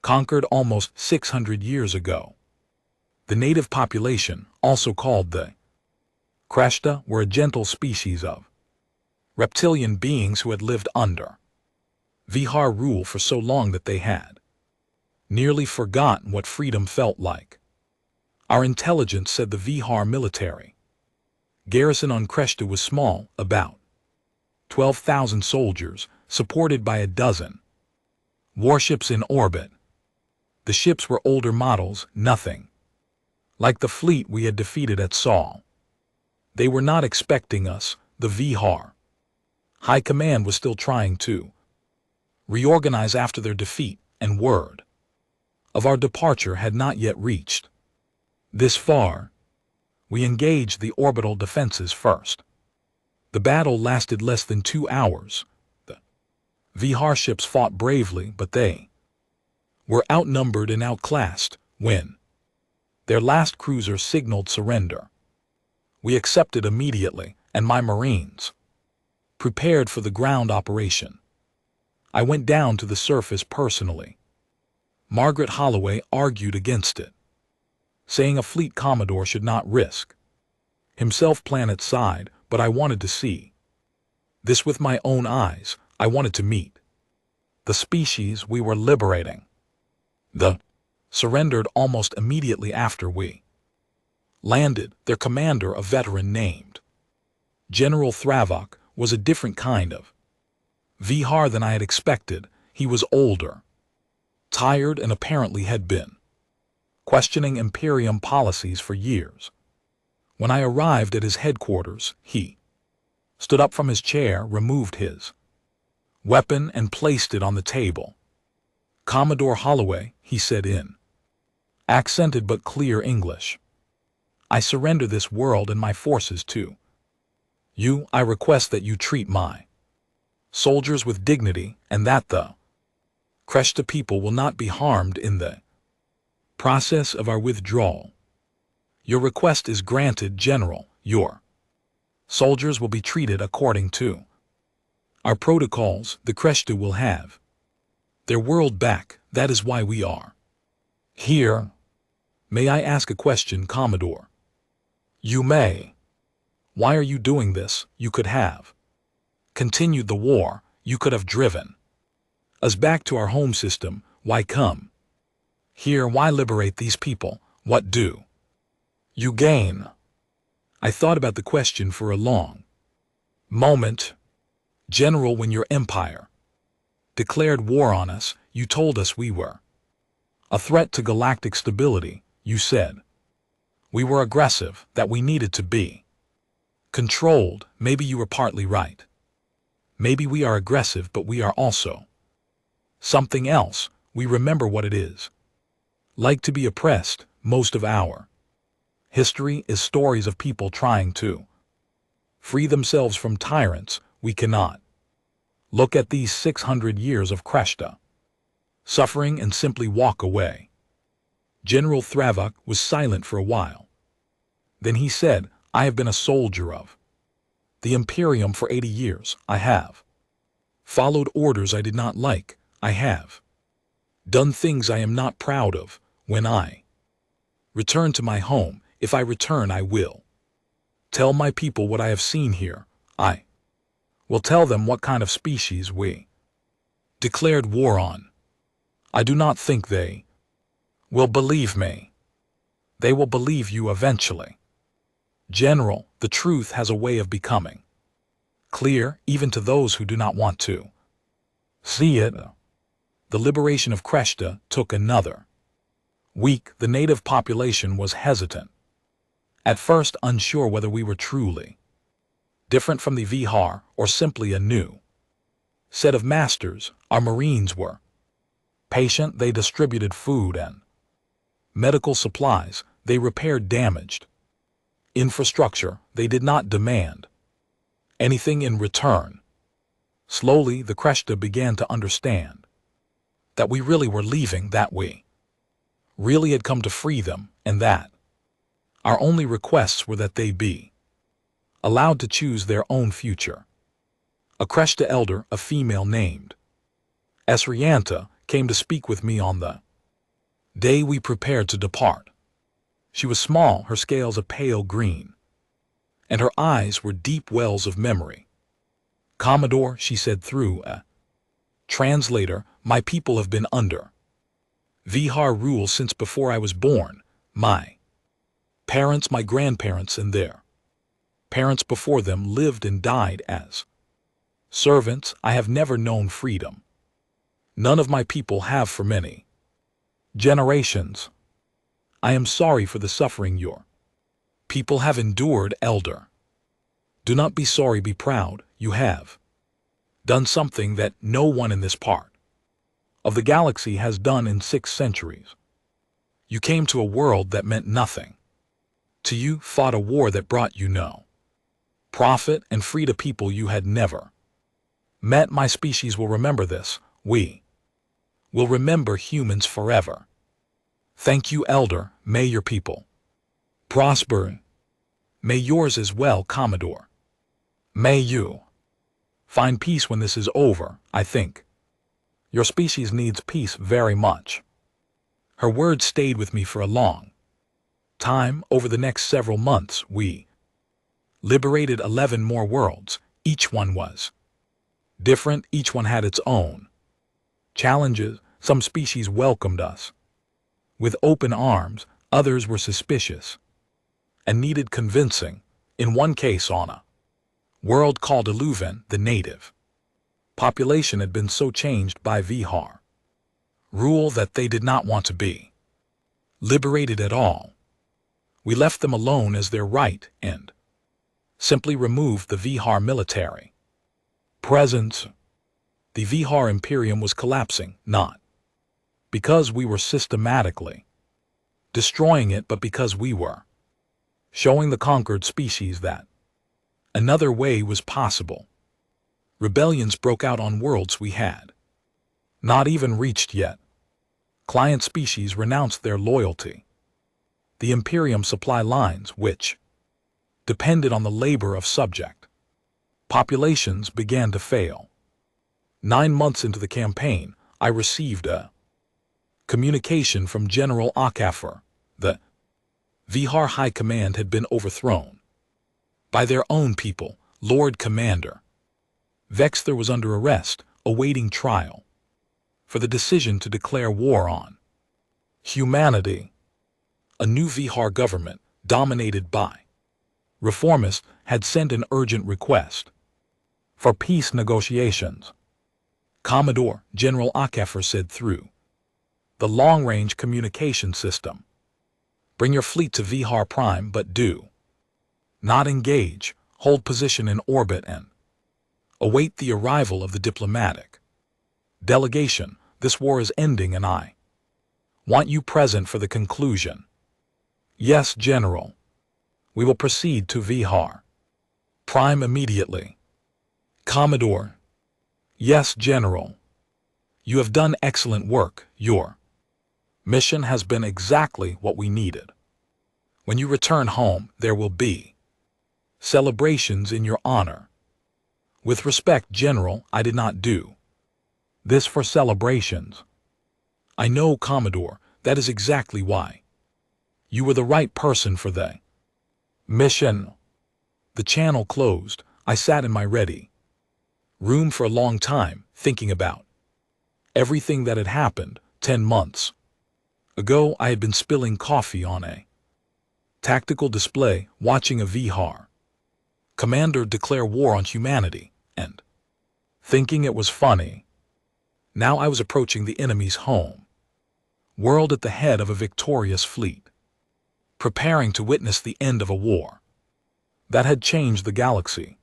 conquered almost 600 years ago. The native population, also called the Kreshta, were a gentle species of reptilian beings who had lived under Vihar rule for so long that they had nearly forgotten what freedom felt like. Our intelligence said the Vihar military garrison on Kreshta was small, about 12,000 soldiers, supported by a dozen warships in orbit. The ships were older models, nothing like the fleet we had defeated at Saul. They were not expecting us. The Vihar High Command was still trying to reorganize after their defeat, and word of our departure had not yet reached this far. We engaged the orbital defenses first. The battle lasted less than 2 hours. The Vihar ships fought bravely, but they were outnumbered and outclassed when their last cruiser signaled surrender. We accepted immediately, and my Marines prepared for the ground operation. I went down to the surface personally. Margaret Holloway argued against it, saying a fleet commodore should not risk himself planet-side, but I wanted to see this with my own eyes. I wanted to meet the species we were liberating. The surrendered almost immediately after we landed. Their commander, a veteran named General Thravok, was a different kind of Vihar than I had expected. He was older, tired, and apparently had been questioning Imperium policies for years. When I arrived at his headquarters, he stood up from his chair, removed his weapon, and placed it on the table. "Commodore Holloway," he said in accented but clear English, "I surrender this world and my forces to you. I request that you treat my soldiers with dignity and that the Kreshta people will not be harmed in the process of our withdrawal. Your request is granted, General. Your soldiers will be treated according to our protocols. The Kreshta will have their world back. That is why we are here." "May I ask a question, Commodore?" "You may." "Why are you doing this? You could have continued the war. You could have driven us back to our home system. Why come here? Why liberate these people? What do you gain?" I thought about the question for a long moment. "General, when your empire declared war on us, you told us we were a threat to galactic stability. You said we were aggressive, that we needed to be controlled. Maybe you were partly right. Maybe we are aggressive, but we are also something else. We remember what it is like to be oppressed. Most of our history is stories of people trying to free themselves from tyrants. We cannot look at these 600 years of Kreshta suffering and simply walk away." General Thravok was silent for a while. Then he said, "I have been a soldier of the Imperium for 80 years. I have followed orders I did not like. I have done things I am not proud of. When I return to my home, if I return, I will tell my people what I have seen here. I will tell them what kind of species we declared war on. I do not think they will believe me. They will believe you eventually. General, the truth has a way of becoming clear even to those who do not want to see it." The liberation of Kreshta took another week. The native population was hesitant, at first unsure whether we were truly different from the Vihar or simply a new set of masters. Our Marines were patient. They distributed food and medical supplies. They repaired damaged infrastructure. They did not demand anything in return. Slowly, the Kreshta began to understand that we really were leaving, that we really had come to free them, and that our only requests were that they be allowed to choose their own future. A Kreshta elder, a female named Esrianta, came to speak with me on the day we prepared to depart. She was small, her scales a pale green, and her eyes were deep wells of memory. "Commodore," she said through a translator, "my people have been under Vihar rule since before I was born. My parents, my grandparents, and their parents before them lived and died as servants. I have never known freedom. None of my people have for many generations. I am sorry for the suffering your people have endured, elder. Do not be sorry, be proud. You have done something that no one in this part of the galaxy has done in 6 centuries. You came to a world that meant nothing To you fought a war that brought you no profit and freed a people you had never met. My species will remember this. We will remember humans forever. Thank you, Elder. May your people prosper. May yours as well, Commodore. May you find peace when this is over. I think your species needs peace very much. Her words stayed with me for a long time. Over the next several months, we liberated 11 more worlds. Each one was different. Each one had its own challenges. Some species welcomed us with open arms. Others were suspicious and needed convincing. In one case, on a world called Illuven, the native population had been so changed by Vihar rule that they did not want to be liberated at all. We left them alone as their right and simply removed the Vihar military presence. The Vihar Imperium was collapsing, not because we were systematically destroying it, but because we were showing the conquered species that another way was possible. Rebellions broke out on worlds we had not even reached yet. Client species renounced their loyalty. The Imperium supply lines, which depended on the labor of subject populations, began to fail. 9 months into the campaign, I received a communication from General Akafor. The Vihar High Command had been overthrown by their own people. Lord Commander Vexther was under arrest, awaiting trial for the decision to declare war on humanity. A new Vihar government, dominated by reformists, had sent an urgent request for peace negotiations. Commodore General Akafor said through the long-range communication system, "Bring your fleet to Vihar Prime, but do not engage. Hold position in orbit and await the arrival of the diplomatic delegation. This war is ending and I want you present for the conclusion." Yes, General. We will proceed to Vihar Prime immediately. Commodore. Yes, General. You have done excellent work. Your mission has been exactly what we needed. When you return home, there will be celebrations in your honor. With respect, General, I did not do this for celebrations. I know, Commodore, that is exactly why. You were the right person for the mission. The channel closed. I sat in my ready room for a long time, thinking about everything that had happened. 10 months ago, I had been spilling coffee on a tactical display, watching a Vihar commander declare war on humanity, and thinking it was funny. Now I was approaching the enemy's home world at the head of a victorious fleet, preparing to witness the end of a war that had changed the galaxy.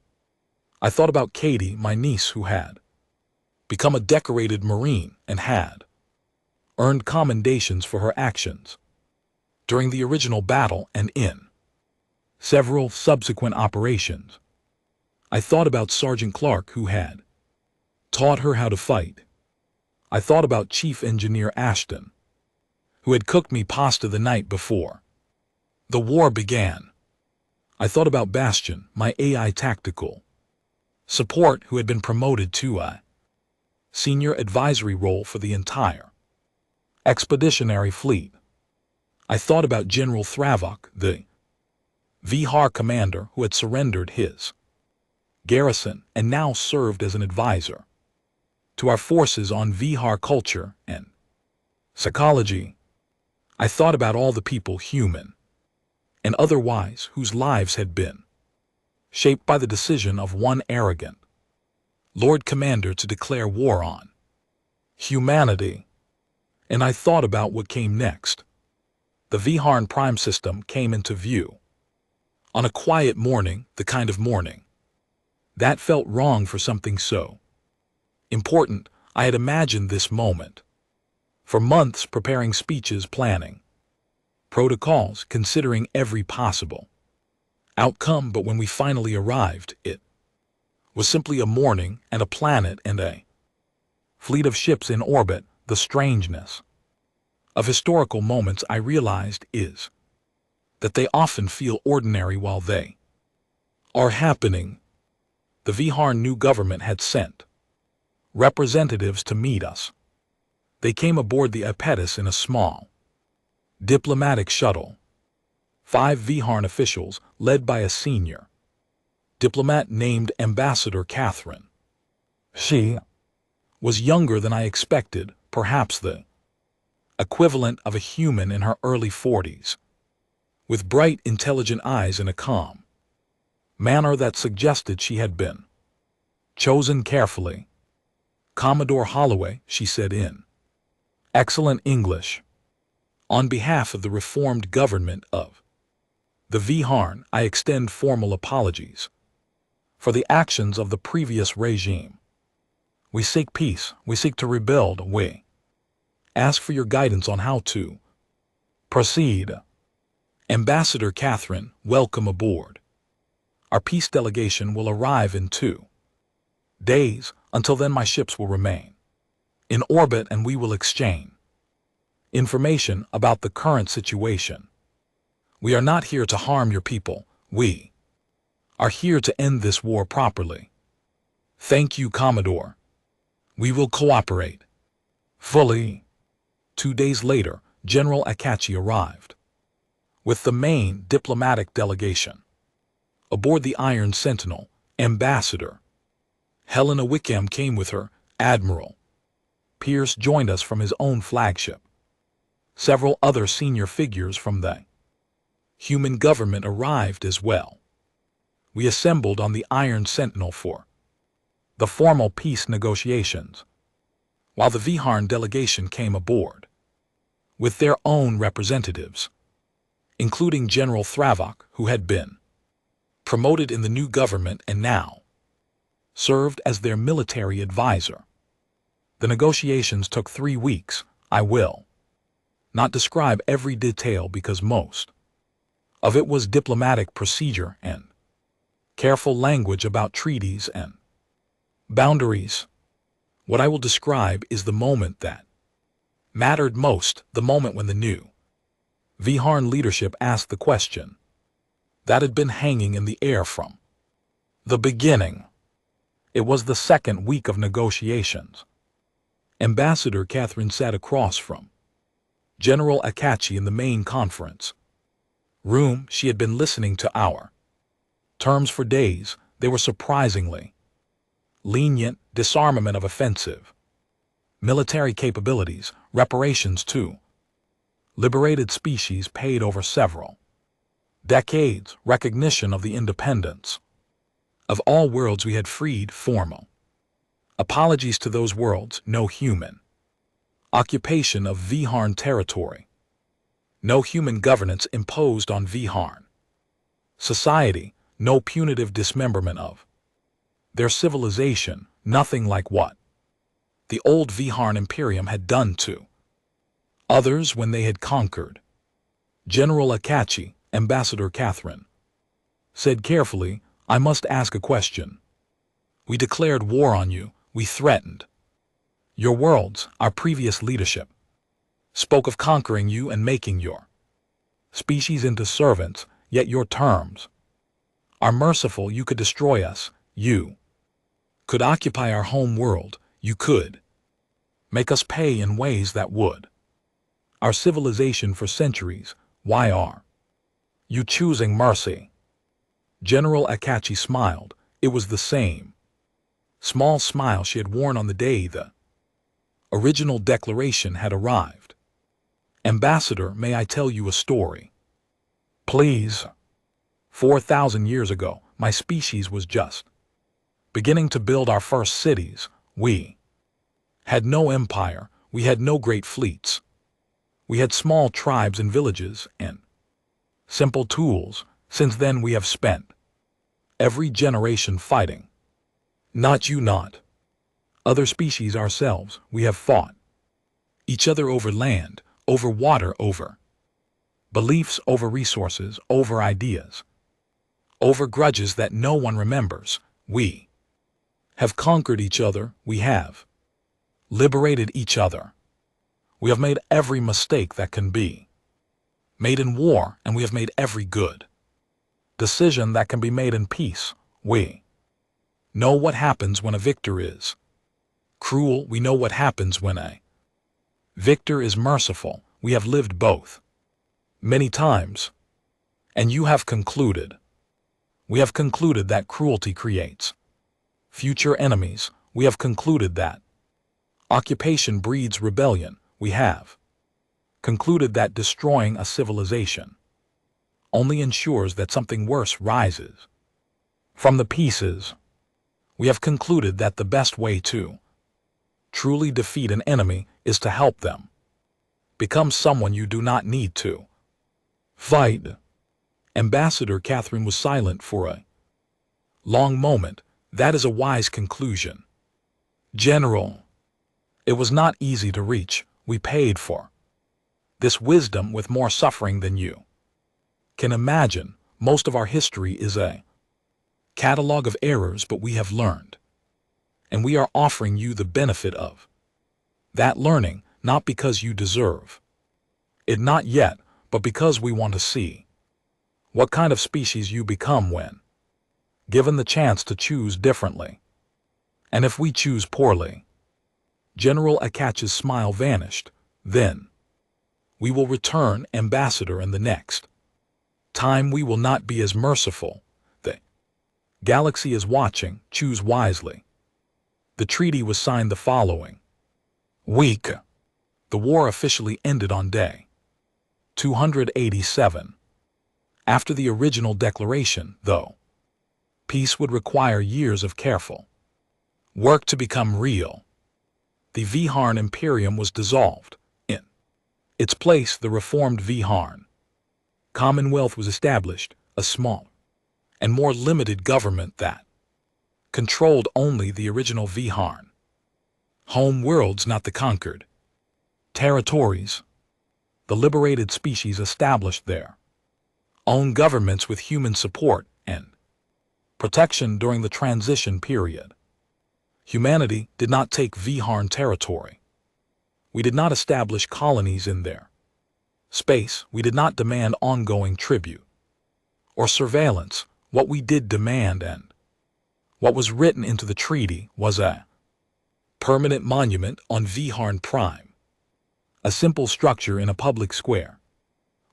I thought about Katie, my niece, who had become a decorated Marine and had earned commendations for her actions during the original battle and in several subsequent operations. I thought about Sergeant Clark, who had taught her how to fight. I thought about Chief Engineer Ashton, who had cooked me pasta the night before the war began. I thought about Bastion, my AI tactical support, who had been promoted to a senior advisory role for the entire expeditionary fleet. I thought about General Thravok, the Vihar commander who had surrendered his garrison and now served as an advisor to our forces on Vihar culture and psychology. I thought about all the people, human and otherwise, whose lives had been shaped by the decision of one arrogant Lord Commander to declare war on humanity. And I thought about what came next. The Vihar Prime system came into view on a quiet morning, the kind of morning that felt wrong for something so important. I had imagined this moment for months, preparing speeches, planning protocols, considering every possible outcome, but when we finally arrived, it was simply a morning and a planet and a fleet of ships in orbit. The strangeness of historical moments, I realized, is that they often feel ordinary while they are happening. The Vihar new government had sent representatives to meet us. They came aboard the Apetus in a small diplomatic shuttle. 5 Vihar officials, led by a senior diplomat named Ambassador Catherine. She was younger than I expected, perhaps the equivalent of a human in her early 40s, with bright, intelligent eyes and a calm manner that suggested she had been chosen carefully. "Commodore Holloway," she said in excellent English, "on behalf of the reformed government of the Vihar, I extend formal apologies for the actions of the previous regime. We seek peace, we seek to rebuild, we ask for your guidance on how to proceed." Ambassador Catherine, welcome aboard. Our peace delegation will arrive in 2 days. Until then, my ships will remain in orbit and we will exchange information about the current situation. We are not here to harm your people. We are here to end this war properly. Thank you, Commodore. We will cooperate fully. 2 days later, General Akachi arrived with the main diplomatic delegation. Aboard the Iron Sentinel, Ambassador Helena Wickham came with her. Admiral Pierce joined us from his own flagship. Several other senior figures from the human government arrived as well. We assembled on the Iron Sentinel for the formal peace negotiations, while the Vihar delegation came aboard with their own representatives, including General Thravok, who had been promoted in the new government and now served as their military advisor. The negotiations took 3 weeks. I will not describe every detail because most of it was diplomatic procedure and careful language about treaties and boundaries. What I will describe is the moment that mattered most, the moment when the new Vihar leadership asked the question that had been hanging in the air from the beginning. It was the 2nd week of negotiations. Ambassador Catherine sat across from General Akachi in the main conference room. She had been listening to our terms for days. They were surprisingly lenient: disarmament of offensive military capabilities, reparations to liberated species paid over several decades, recognition of the independence of all worlds we had freed, formal apologies to those worlds, no human occupation of Vihar territory, no human governance imposed on Vihar society, no punitive dismemberment of their civilization, nothing like what the old Vihar Imperium had done to others when they had conquered. General Akachi, Ambassador Catherine said carefully, "I must ask a question. We declared war on you. We threatened your worlds. Our previous leadership spoke of conquering you and making your species into servants, yet your terms are merciful. You could destroy us. You could occupy our home world. You could make us pay in ways that would our civilization for centuries. Why are you choosing mercy?" General Akachi smiled. It was the same small smile she had worn on the day the original declaration had arrived. "Ambassador, may I tell you a story?" "Please." 4,000 years ago, my species was just beginning to build our first cities. We had no empire. We had no great fleets. We had small tribes and villages and simple tools. Since then we have spent every generation fighting. Not you, not other species, ourselves. We have fought each other over land, over water, over Beliefs over resources, over ideas, over grudges that no one remembers. We have conquered each other. We have liberated each other. We have made every mistake that can be made in war, and we have made every good decision that can be made in peace. We know what happens when a victor is cruel. We know what happens when a victor is merciful. We have lived both many times, and you have concluded. We have concluded that cruelty creates future enemies. We have concluded that occupation breeds rebellion. We have concluded that destroying a civilization only ensures that something worse rises from the pieces. We have concluded that the best way to truly defeat an enemy is to help them become someone you do not need to fight. Ambassador Catherine was silent for a long moment. That is a wise conclusion, General. It was not easy to reach. We paid for this wisdom with more suffering than you can imagine. Most of our history is a catalog of errors, but we have learned, and we are offering you the benefit of that learning, not because you deserve it, not yet, but because we want to see what kind of species you become when given the chance to choose differently. And if we choose poorly, General Akach's smile vanished. Then we will return, Ambassador, and the next time we will not be as merciful. The galaxy is watching. Choose wisely. The treaty was signed the following week. The war officially ended on day 287 after the original declaration, though peace would require years of careful work to become real. The Viharn Imperium was dissolved. In its place, the reformed Viharn Commonwealth was established, a small and more limited government that controlled only the original Viharn home worlds, not the conquered territories. The liberated species established their own governments with human support and protection during the transition period. Humanity did not take Viharn territory. We did not establish colonies in their space. We did not demand ongoing tribute or surveillance. What we did demand, and what was written into the treaty, was a permanent monument on Viharn Prime, a simple structure in a public square,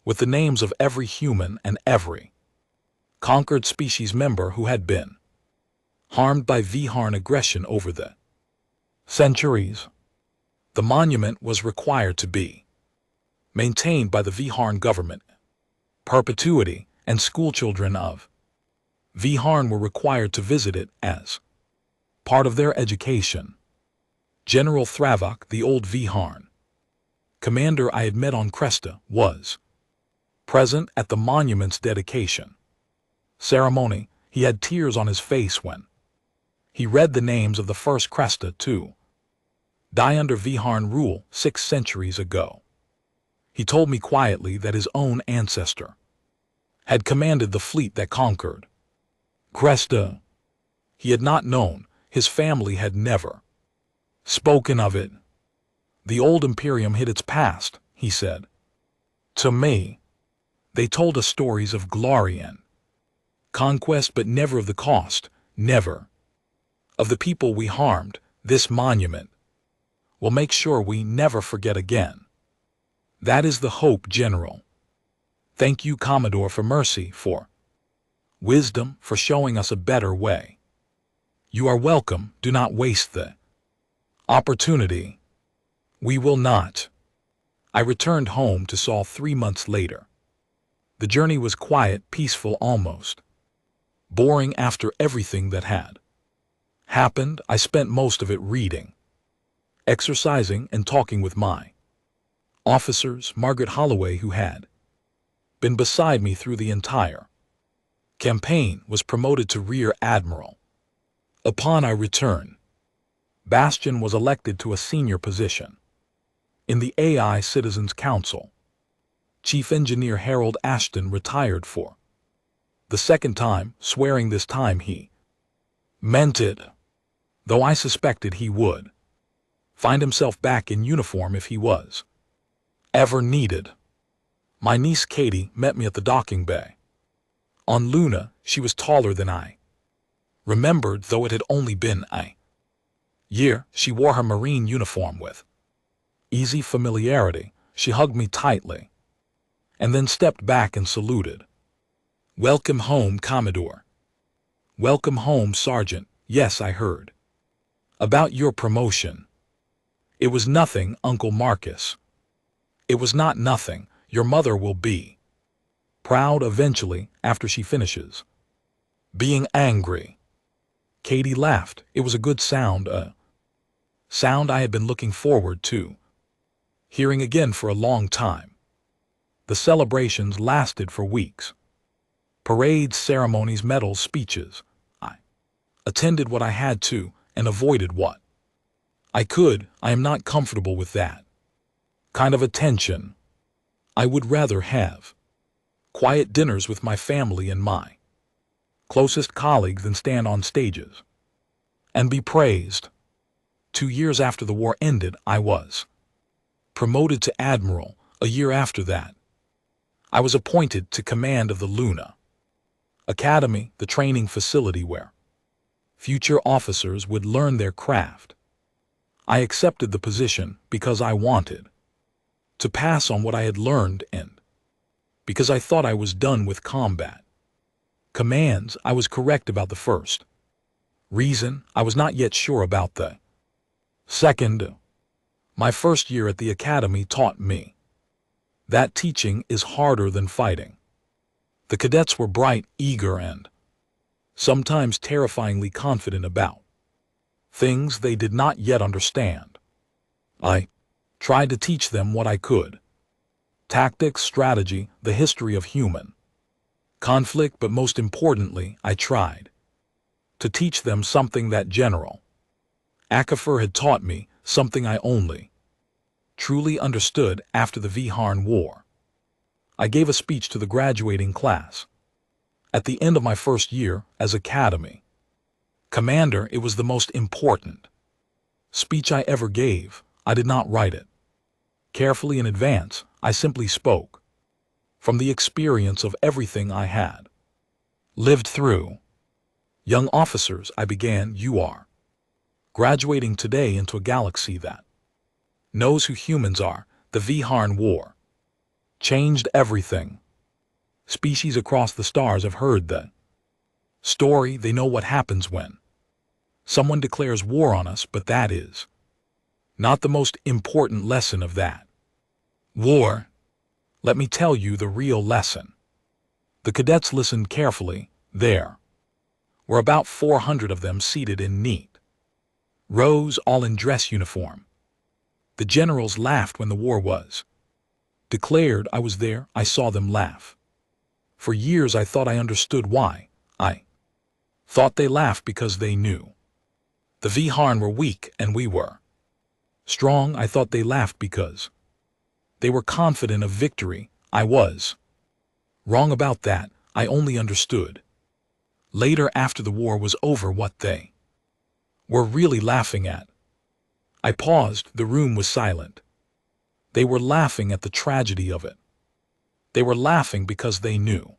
with the names of every human and every conquered species member who had been harmed by Viharn aggression over the centuries. The monument was required to be maintained by the Viharn government. Perpetuity and schoolchildren of Viharn were required to visit it as part of their education. General Thravok, the old Viharn commander I had met on Cresta, was present at the monument's dedication ceremony. He had tears on his face when he read the names of the first Cresta to die under Viharn rule 6 centuries ago. He told me quietly that his own ancestor had commanded the fleet that conquered Cresta. He had not known. His family had never spoken of it. The old Imperium hid its past, he said to me. They told us stories of glory and conquest, but never of the cost, never of the people we harmed. This monument will make sure we never forget again. That is the hope, General. Thank you, Commodore, for mercy, for wisdom, for showing us a better way. You are welcome. Do not waste the opportunity. We will not. I returned home to Saul 3 months later. The journey was quiet, peaceful, almost boring after everything that had happened. I spent most of it reading, exercising, and talking with my officers. Margaret Holloway, who had been beside me through the entire campaign, was promoted to Rear Admiral. Upon our return, Bastian was elected to a senior position in the AI Citizens Council. Chief Engineer Harold Ashton retired for the second time, swearing this time he meant it, though I suspected he would find himself back in uniform if he was ever needed. My niece Katie met me at the docking bay. On Luna, she was taller than I remembered, though it had only been a year. She wore her Marine uniform with easy familiarity. She hugged me tightly and then stepped back and saluted. "Welcome home, Commodore." "Welcome home, Sergeant." "Yes, I heard about your promotion." "It was nothing, Uncle Marcus." "It was not nothing. Your mother will be proud eventually after she finishes being angry." Katie laughed. It was a good sound, a sound I had been looking forward to hearing again for a long time. The celebrations lasted for weeks. Parades, ceremonies, medals, speeches. I attended what I had to and avoided what I could. I am not comfortable with that kind of attention. I would rather have quiet dinners with my family and my closest colleagues than stand on stages and be praised. 2 years after the war ended, I was promoted to admiral. A year after that, I was appointed to command of the Luna Academy, the training facility where future officers would learn their craft. I accepted the position because I wanted to pass on what I had learned and because I thought I was done with combat commands. I was correct about the first reason. I was not yet sure about the second. My first year at the academy taught me that teaching is harder than fighting. The cadets were bright, eager, and sometimes terrifyingly confident about things they did not yet understand. I tried to teach them what I could: tactics, strategy, the history of human conflict, but most importantly, I tried to teach them something that General Ackerfer had taught me, something I only truly understood after the Viharn War. I gave a speech to the graduating class at the end of my first year as Academy commander. It was the most important speech I ever gave. I did not write it carefully in advance. I simply spoke from the experience of everything I had lived through. "Young officers," I began, "you are graduating today into a galaxy that knows who humans are. The Viharn War changed everything. Species across the stars have heard the story. They know what happens when someone declares war on us, but that is not the most important lesson of that war. Let me tell you the real lesson." The cadets listened carefully. There were about 400 of them seated in neat rows, all in dress uniform. The generals laughed when the war was declared. I was there. I saw them laugh. For years I thought I understood why. I thought they laughed because they knew the Viharn were weak and we were strong. I thought they laughed because they were confident of victory. I was wrong about that. I only understood later, after the war was over, what they were really laughing at. I paused. The room was silent. They were laughing at the tragedy of it. They were laughing because they knew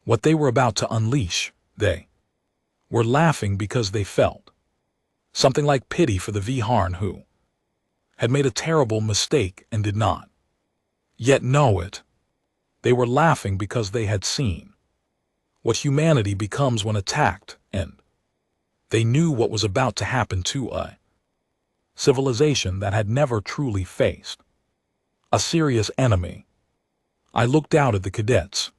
what they were about to unleash. They were laughing because they felt something like pity for the Viharn who had made a terrible mistake and did not yet know it. They were laughing because they had seen what humanity becomes when attacked, and they knew what was about to happen to a civilization that had never truly faced a serious enemy. I looked out at the cadets.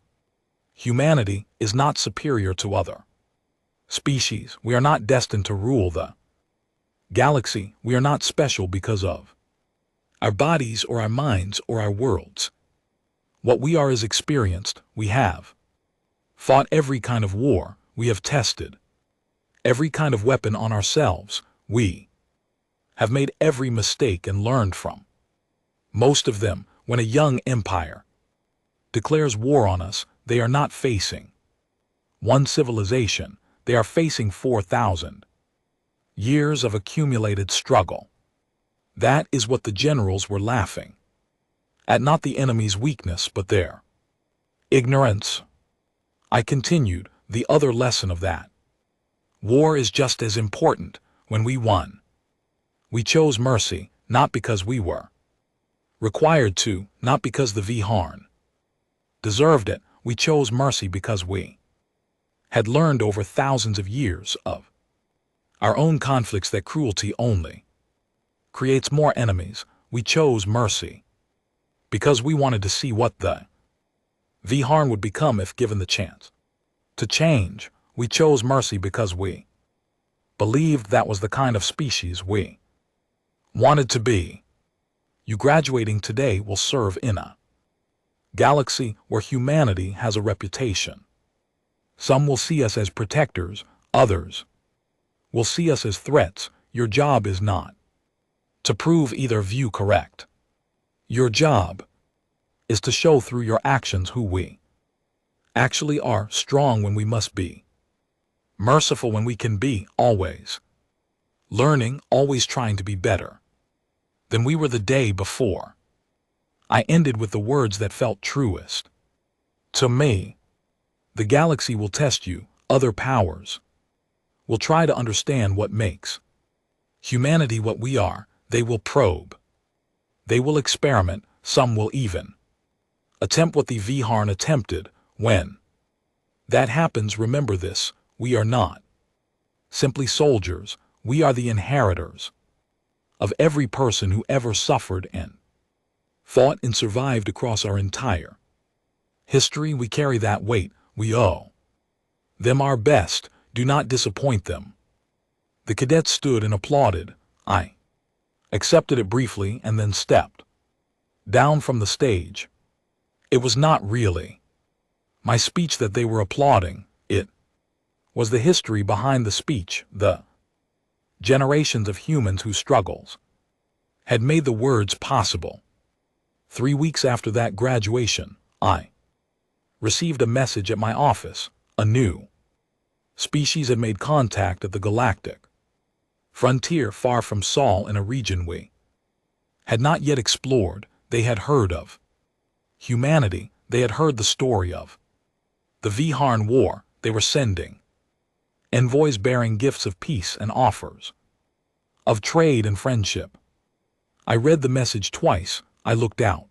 Humanity is not superior to other species. We are not destined to rule the galaxy. We are not special because of our bodies or our minds or our worlds. What we are is experienced. We have fought every kind of war. We have tested every kind of weapon on ourselves. We have made every mistake and learned from most of them. When a young empire declares war on us, they are not facing one civilization, they are facing 4,000 years of accumulated struggle. That is what the generals were laughing at, not the enemy's weakness but their ignorance. I continued, the other lesson of that war is just as important. When we won, we chose mercy, not because we were required to, not because the Viharn deserved it. We chose mercy because we had learned over thousands of years of our own conflicts that cruelty only creates more enemies. We chose mercy because we wanted to see what the Viharn would become if given the chance to change. We chose mercy because we believed that was the kind of species we wanted to be. You graduating today will serve in a galaxy where humanity has a reputation. Some will see us as protectors, others will see us as threats. Your job is not to prove either view correct. Your job is to show through your actions who we actually are, strong when we must be, merciful when we can be, always learning, always trying to be better than we were the day before. I ended with the words that felt truest to me. The galaxy will test you, other powers will try to understand what makes humanity what we are. They will probe, they will experiment, some will even attempt what the Viharn attempted. When that happens, remember this, we are not simply soldiers, we are the inheritors of every person who ever suffered and fought and survived across our entire history. We carry that weight, we owe them our best, do not disappoint them. The cadets stood and applauded. I accepted it briefly and then stepped down from the stage. It was not really my speech that they were applauding, it was the history behind the speech, the generations of humans whose struggles had made the words possible. 3 weeks after that graduation, I received a message at my office. A new species had made contact at the galactic frontier far from Sol in a region we had not yet explored. They had heard of humanity, they had heard the story of the Viharn War. They were sending envoys bearing gifts of peace and offers of trade and friendship. I read the message twice. I looked out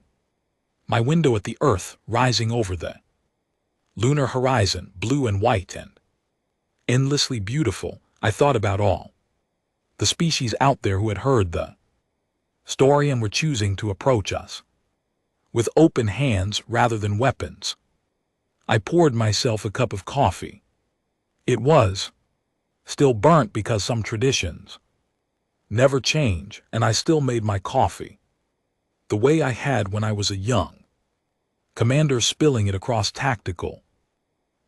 my window at the Earth rising over the lunar horizon, blue and white and endlessly beautiful. I thought about all the species out there who had heard the story and were choosing to approach us with open hands rather than weapons. I poured myself a cup of coffee. It was still burnt because some traditions never change, and I still made my coffee the way I had when I was a young commander, spilling it across tactical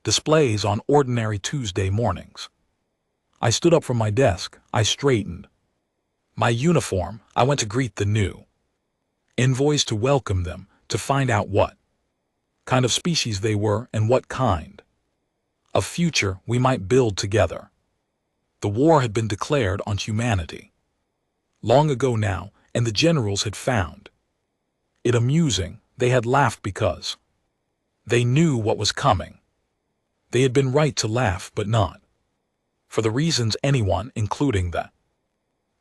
displays on ordinary Tuesday mornings. I stood up from my desk. I straightened my uniform. I went to greet the new envoys, to welcome them, to find out what kind of species they were and what kind of future we might build together. The war had been declared on humanity long ago now, and the generals had found it amusing. They had laughed because they knew what was coming. They had been right to laugh, but not for the reasons anyone, including the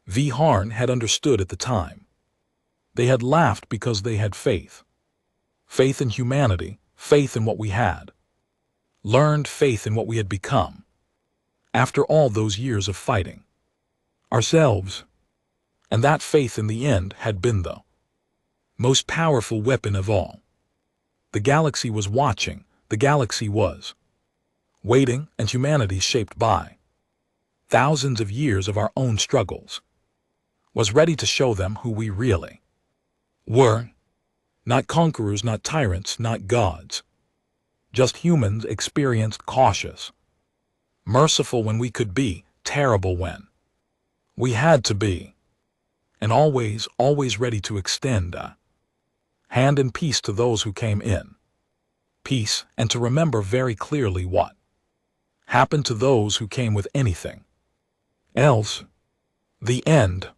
Viharn, had understood at the time. They had laughed because they had faith. Faith in humanity, faith in what we had learned, faith in what we had become after all those years of fighting ourselves. And that faith in the end had been the most powerful weapon of all. The galaxy was watching, the galaxy was waiting, and humanity, shaped by thousands of years of our own struggles, was ready to show them who we really were. Not conquerors, not tyrants, not gods. Just humans, experienced, cautious, merciful when we could be, terrible when we had to be, and always, always ready to extend a hand in peace to those who came in peace, and to remember very clearly what happened to those who came with anything else. The end.